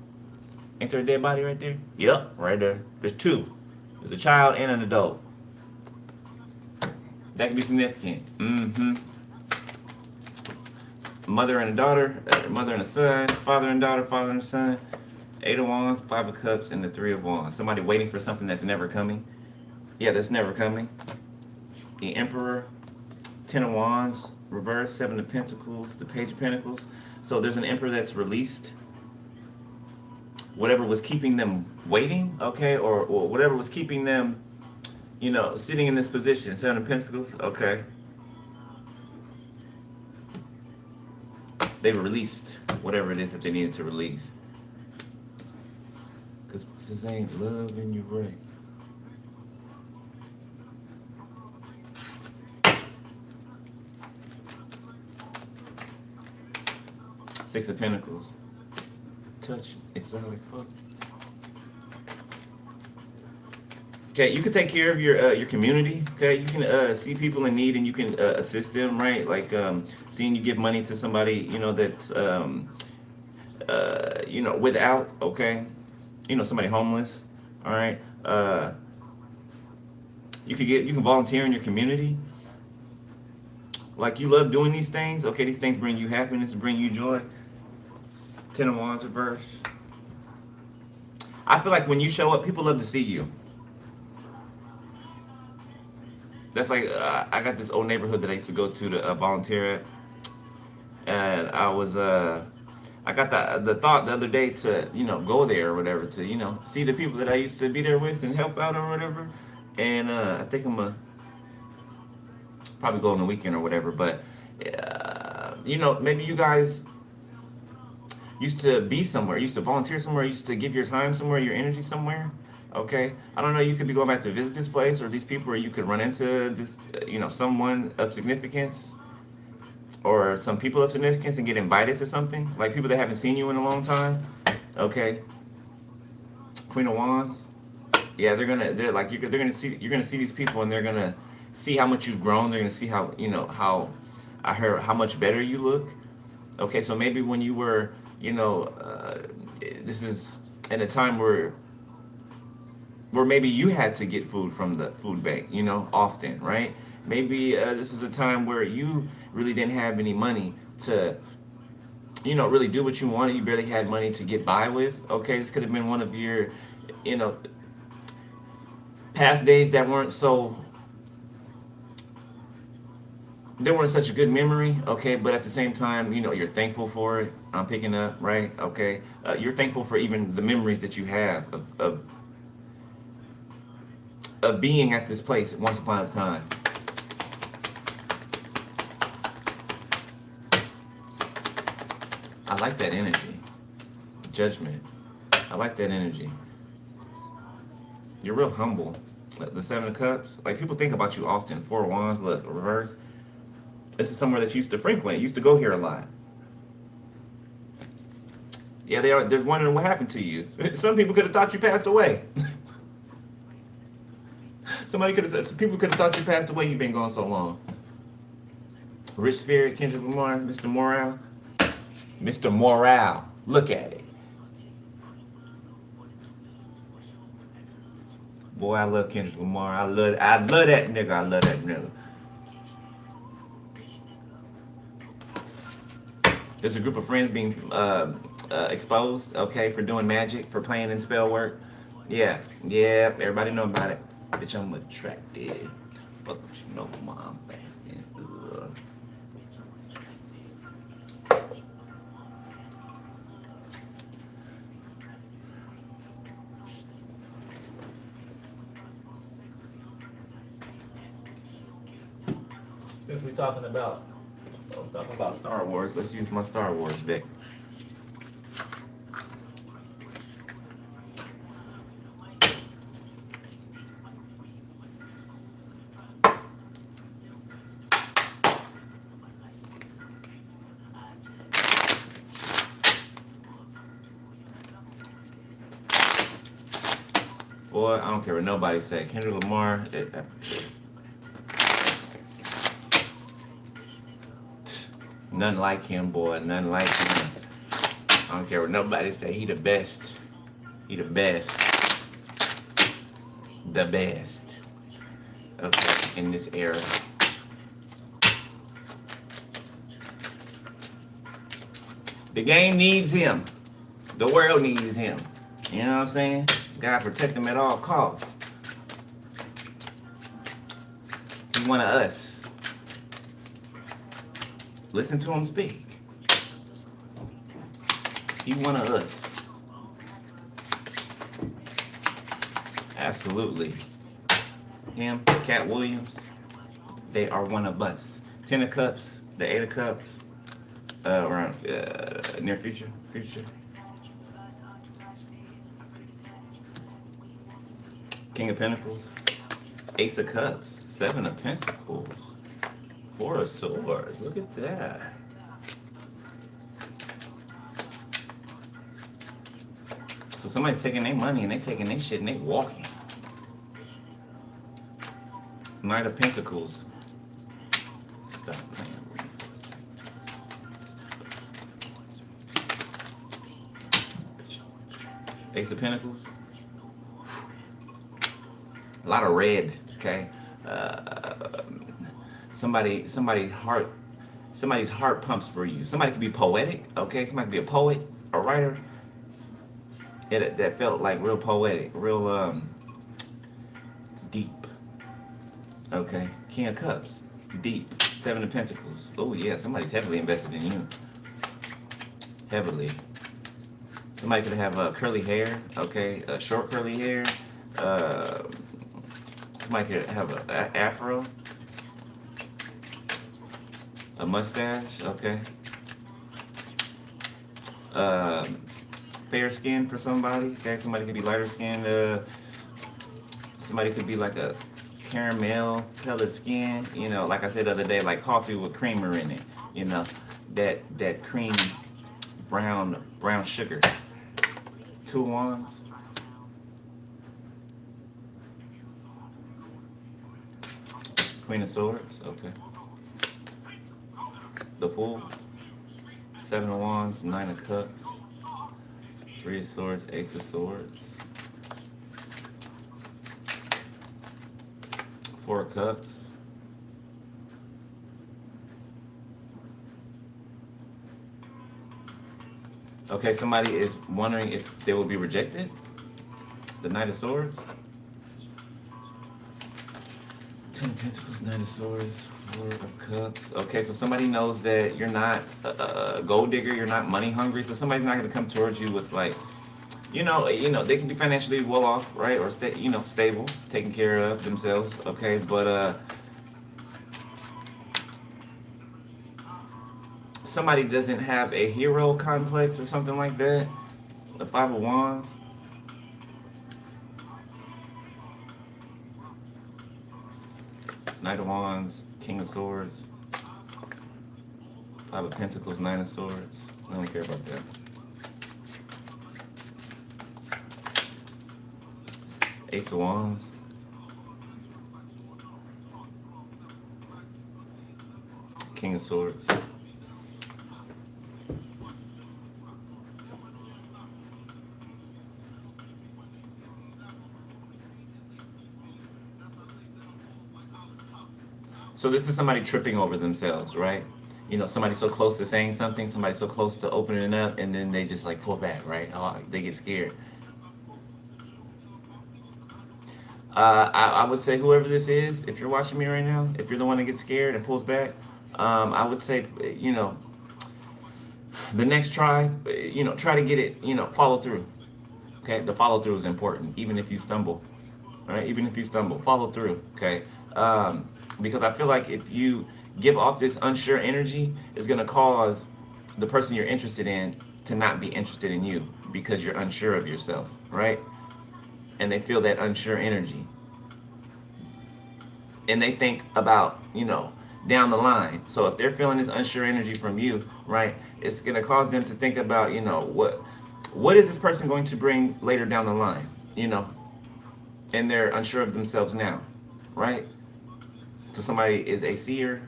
Ain't there a dead body right there? Yep, right there. There's two. There's a child and an adult. That can be significant. Mother and a daughter, mother and a son, father and daughter, father and son. Eight of Wands, Five of Cups, and the Three of Wands. Somebody waiting for something that's never coming. Yeah, that's never coming. The Emperor, Ten of Wands, reverse, Seven of Pentacles, the Page of Pentacles. So there's an Emperor that's released. Whatever was keeping them waiting, okay, or whatever was keeping them you know, sitting in this position. Seven of Pentacles. Okay. They released whatever it is that they needed to release. Because this ain't love in you right. Six of Pentacles. Touch. Exotic fuck. Okay, you can take care of your community. Okay, you can see people in need and you can assist them, right? Like seeing you give money to somebody, you know, that's you know, without. Okay, you know, somebody homeless. All right. You can volunteer in your community. Like you love doing these things. Okay, these things bring you happiness, bring you joy. Ten of Wands reverse. I feel like when you show up, people love to see you. That's like I got this old neighborhood that I used to go to volunteer at, and I got the thought the other day to, you know, go there or whatever, to, you know, see the people that I used to be there with and help out or whatever. And I think I'm gonna probably go on the weekend or whatever. But you know, maybe you guys used to be somewhere, used to volunteer somewhere, used to give your time somewhere, your energy somewhere. Okay, I don't know. You could be going back to visit this place or these people, or you could run into this, you know, someone of significance or some people of significance and get invited to something, like people that haven't seen you in a long time. Okay, Queen of Wands. Yeah, they're like they're gonna see these people and they're gonna see how much you've grown. They're gonna see how, you know, how I heard how much better you look. Okay, so maybe when you were, you know, this is in a time where maybe you had to get food from the food bank, you know, often, right? Maybe this is a time where you really didn't have any money to, you know, really do what you wanted. You barely had money to get by with. Okay, this could have been one of your, you know, past days that weren't so, they weren't such a good memory. Okay, but at the same time, you know, you're thankful for it. I'm picking up, right? Okay, you're thankful for even the memories that you have of being at this place once upon a time. I like that energy. Judgment. I like that energy. You're real humble. The Seven of Cups. Like, people think about you often. Four of Wands, look, reverse. This is somewhere that you used to frequent. You used to go here a lot. Yeah, they're wondering what happened to you. Some people could have thought you passed away. People could have thought you passed away. You've been gone so long. Rich Spirit, Kendrick Lamar, Mr. Morale. Mr. Morale. Look at it. Boy, I love Kendrick Lamar. I love that nigga. I love that nigga. There's a group of friends being exposed, okay, for doing magic, for playing in spell work. Yeah, everybody know about it. Bitch, I'm attractive. Fuck what you know, mom. Since we're talking about Star Wars, let's use my Star Wars deck. Boy, I don't care what nobody say. Kendrick Lamar. Nothing like him, boy. Nothing like him. I don't care what nobody say. He the best. He the best. The best. Okay, in this era. The game needs him. The world needs him. You know what I'm saying? God protect him at all costs. He's one of us. Listen to him speak. He's one of us. Absolutely. him, Cat Williams. They are one of us. Ten of Cups, the Eight of Cups, around near future. King of Pentacles, Ace of Cups, Seven of Pentacles, Four of Swords. Look at that. So somebody's taking their money and they taking their shit and they walking. Knight of Pentacles. Stop playing. Ace of Pentacles. A lot of red. Okay. Somebody's heart pumps for you. Somebody could be poetic. Okay. Somebody could be a poet, a writer. That felt like real poetic, real deep. Okay. King of Cups, deep. Seven of Pentacles. Oh yeah, somebody's heavily invested in you. Heavily. Somebody could have curly hair. Okay, short curly hair. Somebody could have an afro, a mustache. Okay. Fair skin for somebody. Okay, somebody could be lighter skinned. Somebody could be like a caramel colored skin. You know, like I said the other day, like coffee with creamer in it. You know, that cream brown sugar. Two wands. Queen of Swords. Okay. The Fool. Seven of Wands. Nine of Cups. Three of Swords, Ace of Swords, Four of Cups, okay, somebody is wondering if they will be rejected. The Knight of Swords, Ten of Pentacles, Knight of Swords, Four of Cups. Okay, so somebody knows that you're not a gold digger, you're not money hungry, so somebody's not going to come towards you with like, you know, they can be financially well off, right, or stable, taking care of themselves. Okay, but somebody doesn't have a hero complex or something like that. The Five of Wands. Knight of Wands, King of Swords, Five of Pentacles, Nine of Swords. I don't care about that. Ace of Wands. King of Swords. So this is somebody tripping over themselves, right? You know, somebody so close to saying something, somebody so close to opening it up, and then they just like pull back, right? Oh, they get scared. I would say whoever this is, if you're watching me right now, if you're the one that gets scared and pulls back, I would say, you know, the next try, you know, try to get it, you know, follow through. Okay, the follow through is important, even if you stumble. All right, even if you stumble, follow through. Okay, because I feel like if you give off this unsure energy, it's gonna cause the person you're interested in to not be interested in you because you're unsure of yourself, right? And they feel that unsure energy, and they think about, you know, down the line. So if they're feeling this unsure energy from you, right, it's gonna cause them to think about, you know, what is this person going to bring later down the line, you know, and they're unsure of themselves now, right? So somebody is a seer.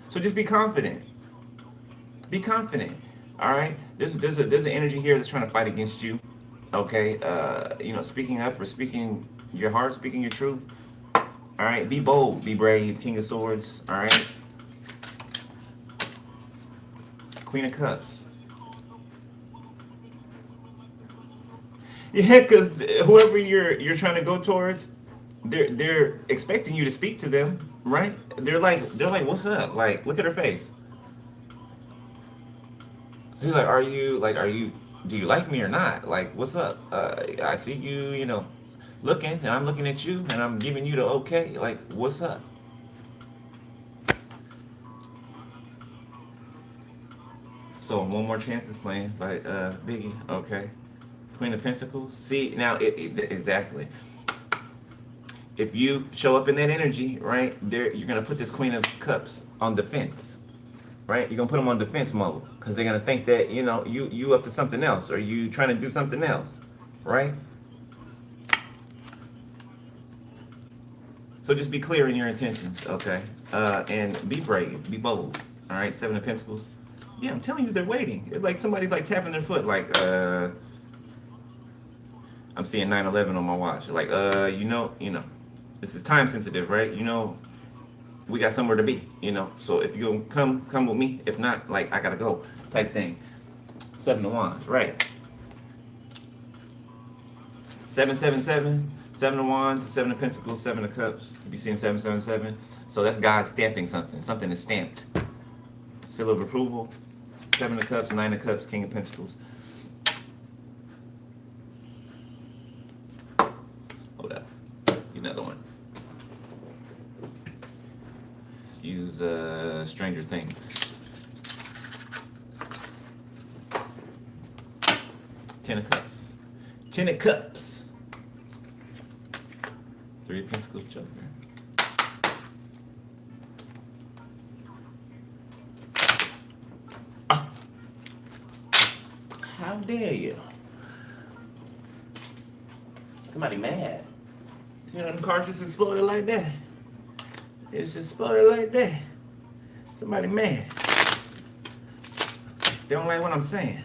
So just be confident. Be confident. All right. There's an energy here that's trying to fight against you. Okay. You know, speaking up or speaking your heart, speaking your truth. All right. Be bold. Be brave. King of Swords. All right. Queen of Cups. Yeah, because whoever you're trying to go towards, they're expecting you to speak to them, right? They're like, what's up? Like, look at her face. He's like, are you, do you like me or not? Like, what's up? I see you, you know, looking, and I'm looking at you, and I'm giving you the okay. Like, what's up? So one more chance is playing by Biggie. Okay. Queen of Pentacles. See now, exactly. If you show up in that energy, right there, you're gonna put this Queen of Cups on defense, right? You're gonna put them on defense mode because they're gonna think that you up to something else or you trying to do something else, right? So just be clear in your intentions, okay? And be brave, be bold. All right, Seven of Pentacles. Yeah, I'm telling you, they're waiting. It's like somebody's like tapping their foot, like I'm seeing 9/11 on my watch. Like this is time sensitive, right? We got somewhere to be, So if you come with me. If not, like I gotta go, type thing. Seven of Wands, right? 777, Seven of Wands, Seven of Pentacles, Seven of Cups. You be seeing 777. So that's God stamping something. Something is stamped. Seal of approval. Seven of Cups, Nine of Cups, King of Pentacles. Hold up. Another one. Let's use Stranger Things. 10 of Cups. 10 of Cups. Three of Pentacles, Joker. Ah. How dare you? Somebody mad. Them cars just exploded like that. It's just exploded like that. Somebody mad. They don't like what I'm saying.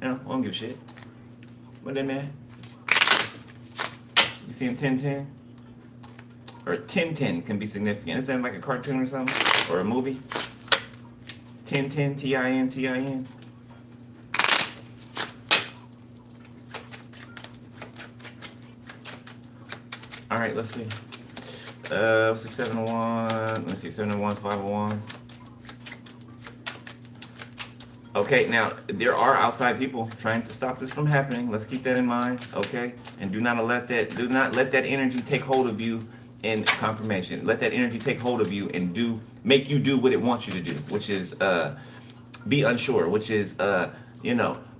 I don't give a shit. What they mad? You seeing 1010? Or 1010 can be significant. Is that like a cartoon or something? Or a movie? 1010, T-I-N, T-I-N. All right, let's see. Let's see, 7 of Wands. Let's see, 7 of Wands, 5 of Wands. Okay, now there are outside people trying to stop this from happening. Let's keep that in mind, okay? And do not let that energy take hold of you in confirmation. Let that energy take hold of you and make you do what it wants you to do, which is be unsure, which is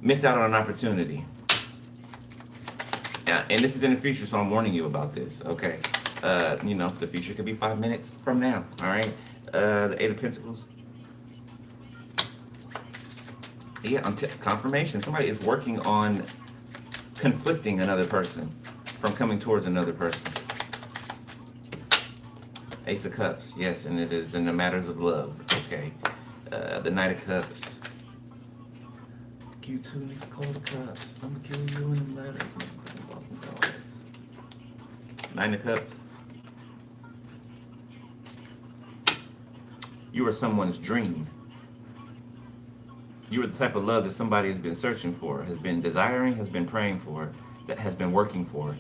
miss out on an opportunity. And this is in the future, so I'm warning you about this, okay? The future could be 5 minutes from now, all right? The Eight of Pentacles. Yeah, confirmation. Somebody is working on conflicting another person from coming towards another person. Ace of Cups, yes, and it is in the matters of love, okay? The Knight of Cups. You two need to call the cops. I'm gonna kill you in the letters. Nine of Cups. You are someone's dream. You are the type of love that somebody has been searching for, has been desiring, has been praying for, that has been working for.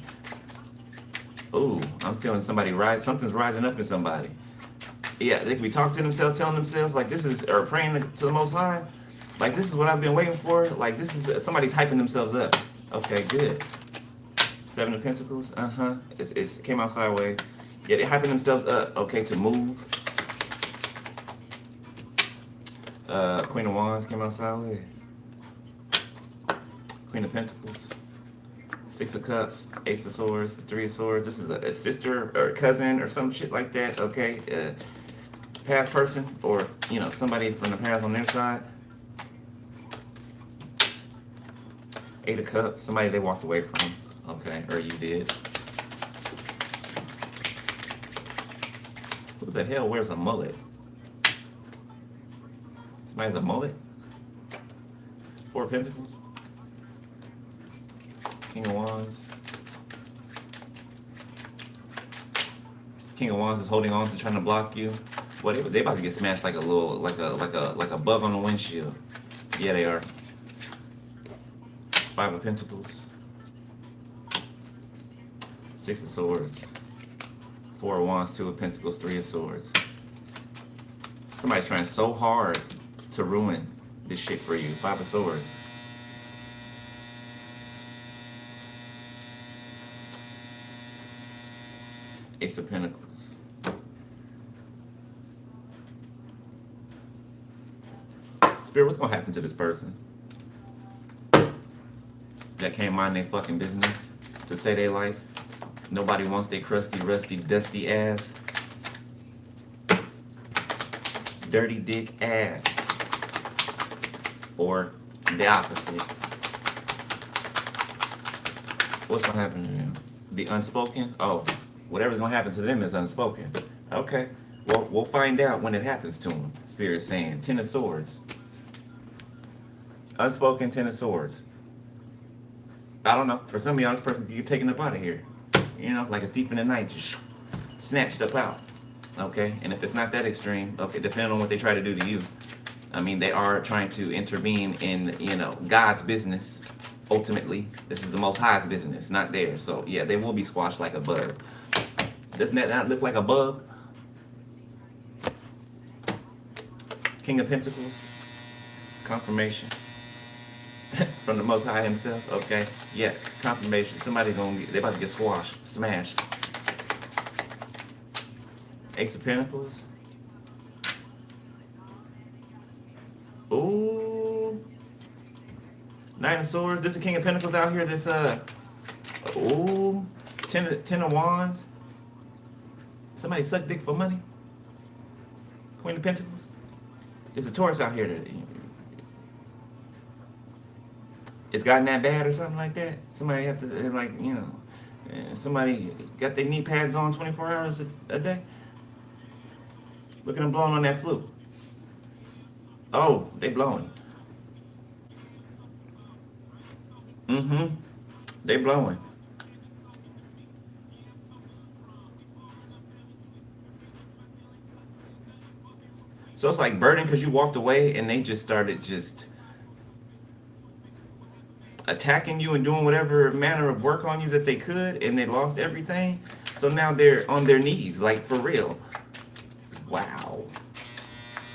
Ooh, I'm feeling something's rising up in somebody. Yeah, they could be talking to themselves, telling themselves, like or praying to the Most High. Like, this is what I've been waiting for. Like, this is, somebody's hyping themselves up. Okay, good. Seven of Pentacles, It came out sideways. Yeah, they're hyping themselves up, okay, to move. Queen of Wands came out sideways. Queen of Pentacles. Six of Cups, Ace of Swords, Three of Swords. This is a sister or a cousin or some shit like that, okay? Past person or, somebody from the past on their side. Eight of Cups, somebody they walked away from, okay, or you did. Who the hell wears a mullet? Somebody has a mullet? Four of Pentacles. King of Wands. King of Wands is holding on to trying to block you. What they about to get smashed like a bug on the windshield. Yeah, they are. Five of Pentacles. Six of Swords. Four of Wands, Two of Pentacles, Three of Swords. Somebody's trying so hard to ruin this shit for you. Five of Swords. Ace of Pentacles. Spirit, what's gonna happen to this person that can't mind their fucking business to say their life? Nobody wants their crusty, rusty, dusty ass. Dirty dick ass. Or the opposite. What's gonna happen to them? The unspoken? Oh, whatever's gonna happen to them is unspoken. Okay. Well, we'll find out when it happens to them. Spirit's saying. Ten of Swords. Unspoken Ten of Swords. I don't know. For some of y'all, this person can get taken up out of here. You know, like a thief in the night, just snatched up out. Okay? And if it's not that extreme, okay, depending on what they try to do to you. I mean, they are trying to intervene in, you know, God's business. Ultimately, this is the Most High's business, not theirs. So, yeah, they will be squashed like a bug. Doesn't that not look like a bug? King of Pentacles. Confirmation. From the Most High himself. Okay. Yeah, confirmation. Somebody's gonna get, they're about to get squashed, smashed. Ace of Pentacles. Ooh. Nine of Swords. This is King of Pentacles out here. This ooh. Ten of Wands. Somebody suck dick for money. Queen of Pentacles. There's a Taurus out here that it's gotten that bad or something like that. Somebody have to, like, you know, somebody got their knee pads on 24 hours a day. Look at them blowing on that flute. Oh, they blowing. Mm-hmm. They blowing. So it's like burden because you walked away and they just started just attacking you and doing whatever manner of work on you that they could, and they lost everything. So now they're on their knees, like for real. Wow.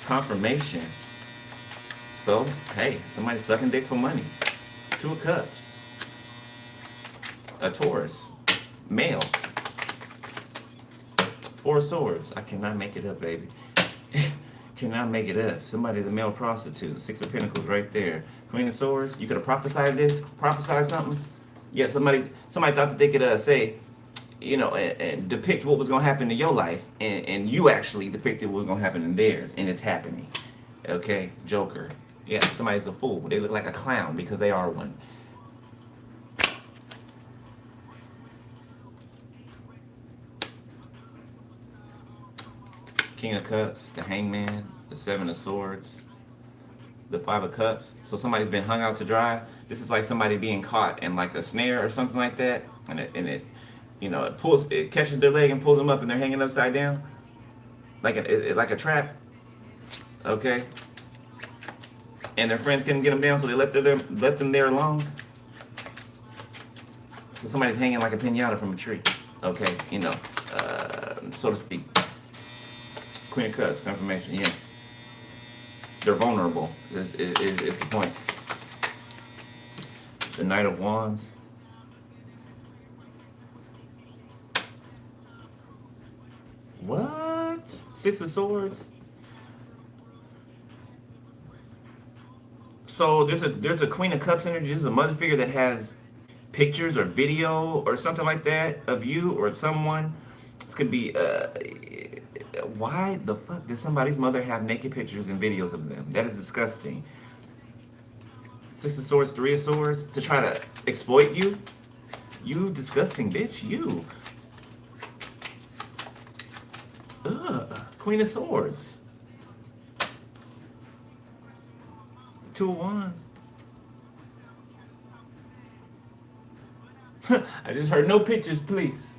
Confirmation. So, hey, somebody's sucking dick for money. Two of Cups. A Taurus. Male. Four of Swords. I cannot make it up, baby. Cannot make it up. Somebody's a male prostitute. Six of Pentacles right there. Queen of Swords. You could have prophesied this. Prophesied something. Yeah, somebody thought that they could say, you know, and depict what was going to happen to your life. And you actually depicted what was going to happen in theirs. And it's happening. Okay? Joker. Yeah, somebody's a fool. They look like a clown because they are one. King of Cups, the Hangman, the Seven of Swords, the Five of Cups. So somebody's been hung out to dry. This is like somebody being caught in like a snare or something like that, and it you know, it catches their leg and pulls them up, and they're hanging upside down, like like a trap. Okay. And their friends couldn't get them down, so they left them there alone. So somebody's hanging like a piñata from a tree. Okay, you know, so to speak. Queen of Cups, confirmation, yeah. They're vulnerable, is the point. The Knight of Wands. What? Six of Swords. So there's a Queen of Cups energy. This is a mother figure that has pictures or video or something like that of you or someone. This could be why the fuck does somebody's mother have naked pictures and videos of them? That is disgusting. Six of Swords, Three of Swords, to try to exploit you? You disgusting bitch, you. Ugh. Queen of Swords. Two of Wands. I just heard no pictures, please.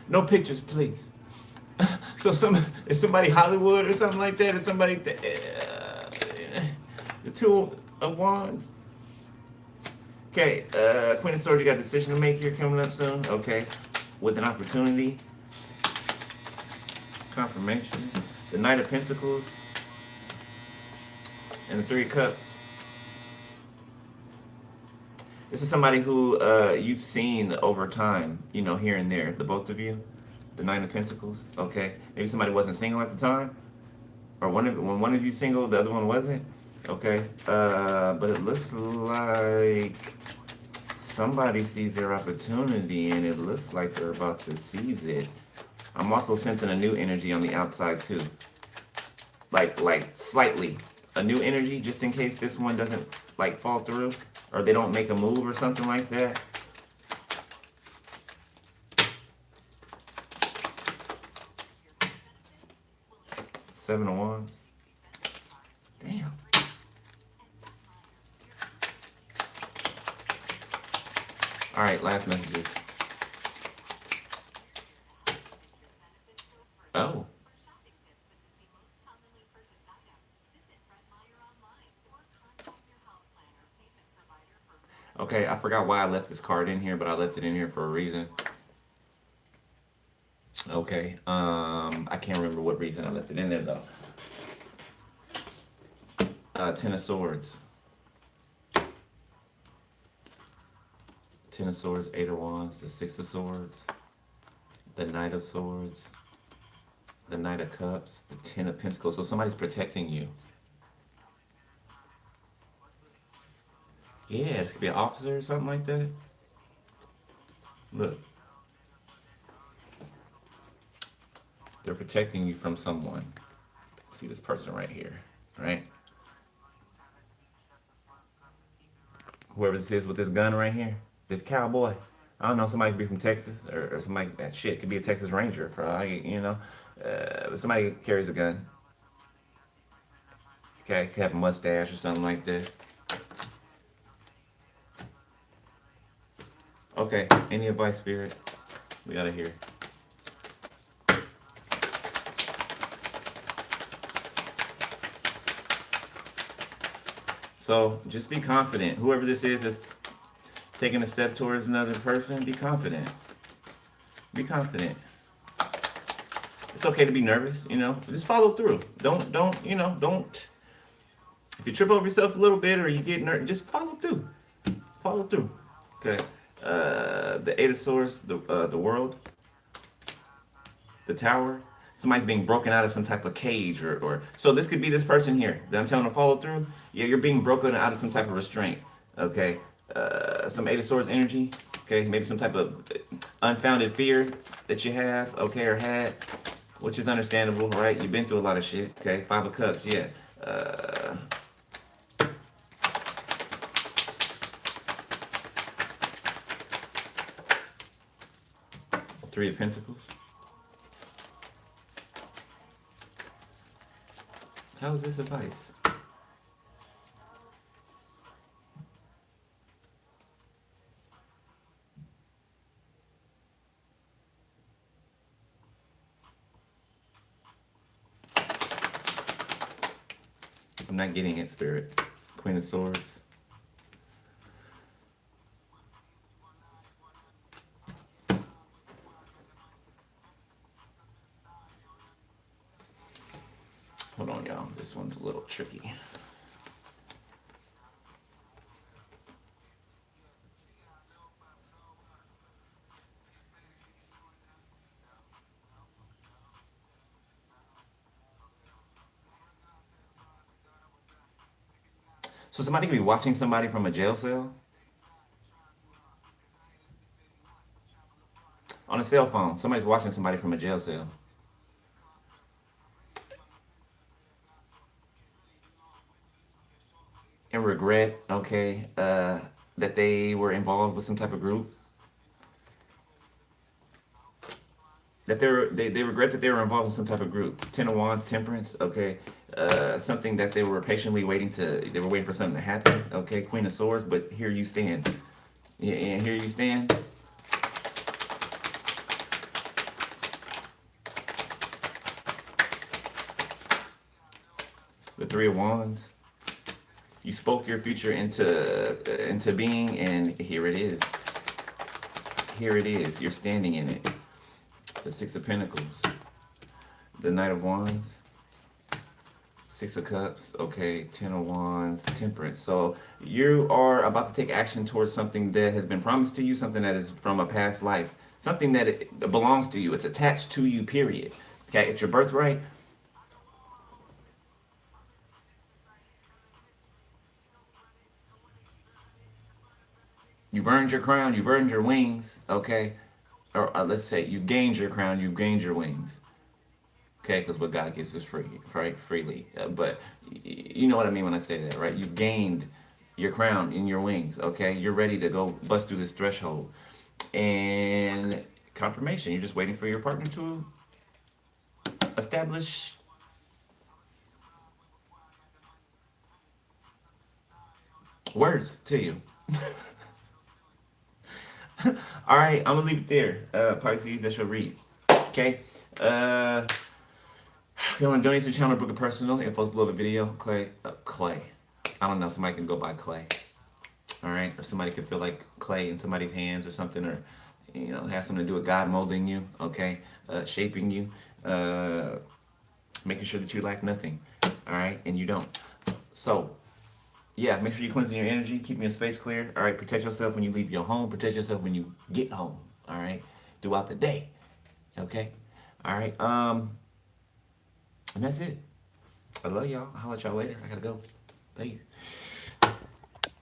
No pictures, please. So is somebody Hollywood or something like that? Or somebody the Two of Wands. Okay, Queen of Swords, you got a decision to make here coming up soon. Okay, with an opportunity. Confirmation. The Knight of Pentacles. And the Three of Cups. This is somebody who you've seen over time, you know, here and there, the both of you. The Nine of Pentacles. Okay. Maybe somebody wasn't single at the time. Or when one of you single, the other one wasn't. Okay. But it looks like somebody sees their opportunity, and it looks like they're about to seize it. I'm also sensing a new energy on the outside too. Like slightly. A new energy, just in case this one doesn't like fall through. Or they don't make a move or something like that. Seven of Wands. Damn. All right, last messages. Oh. Okay, I forgot why I left this card in here, but I left it in here for a reason. Okay, I can't remember what reason I left it in there though. Ten of Swords. Ten of Swords, Eight of Wands, the Six of Swords, the Knight of Swords, the Knight of Cups, the Ten of Pentacles. So somebody's protecting you. Yeah, this could be an officer or something like that. Look. They're protecting you from someone. See this person right here, right? Whoever this is with this gun right here, this cowboy. I don't know, somebody could be from Texas or somebody, that shit could be a Texas Ranger for all you know. But somebody carries a gun. Okay, could have a mustache or something like that. Okay, any advice, Spirit? We gotta hear. So just be confident. Whoever this is taking a step towards another person, be confident. Be confident. It's okay to be nervous, you know. Just follow through. Don't, you know, don't. If you trip over yourself a little bit or you get nervous, just follow through. Follow through. Okay. The Eight of Swords, the World, the Tower. Somebody's being broken out of some type of cage or so this could be this person here that I'm telling to follow through. Yeah, you're being broken out of some type of restraint. Okay. Some Eight of Swords energy. Okay, maybe some type of unfounded fear that you have, okay, or had, which is understandable, right? You've been through a lot of shit. Okay, Five of Cups, yeah. Three of Pentacles. How is this advice? I'm not getting it, Spirit. Queen of Swords. Hold on, y'all. This one's a little tricky. So somebody could be watching somebody from a jail cell on a cell phone. Somebody's watching somebody from a jail cell. And regret, okay, that they were involved with some type of group. That they regret that they were involved in some type of group. Ten of Wands, Temperance, okay. Something that they were patiently they were waiting for something to happen, okay. Queen of Swords, but here you stand. Yeah, here you stand. The Three of Wands. You spoke your future into being, and here it is. Here it is. You're standing in it. The Six of Pentacles. The Knight of Wands. Six of Cups. Okay. Ten of Wands. Temperance. So you are about to take action towards something that has been promised to you, something that is from a past life, something that it belongs to you. It's attached to you, period. Okay, it's your birthright. You've earned your crown, you've earned your wings, okay? Or let's say you've gained your crown, you've gained your wings, okay? Because what God gives is free, right? Freely. But you know what I mean when I say that, right? You've gained your crown and your wings, okay? You're ready to go bust through this threshold. And confirmation, you're just waiting for your partner to establish words to you. All right, I'm gonna leave it there. Pisces, that's your read. Okay. If you want to donate to the channel, book a personal info below the video. Clay. I don't know. Somebody can go buy clay. All right, or somebody could feel like clay in somebody's hands or something, or have something to do with God molding you. Okay, shaping you, uh, making sure that you lack nothing. All right, and you don't. So yeah, make sure you're cleansing your energy, keeping your space clear. All right, protect yourself when you leave your home. Protect yourself when you get home. All right, throughout the day. Okay. All right. And that's it. I love y'all. I'll holler at y'all later. I gotta go. Peace.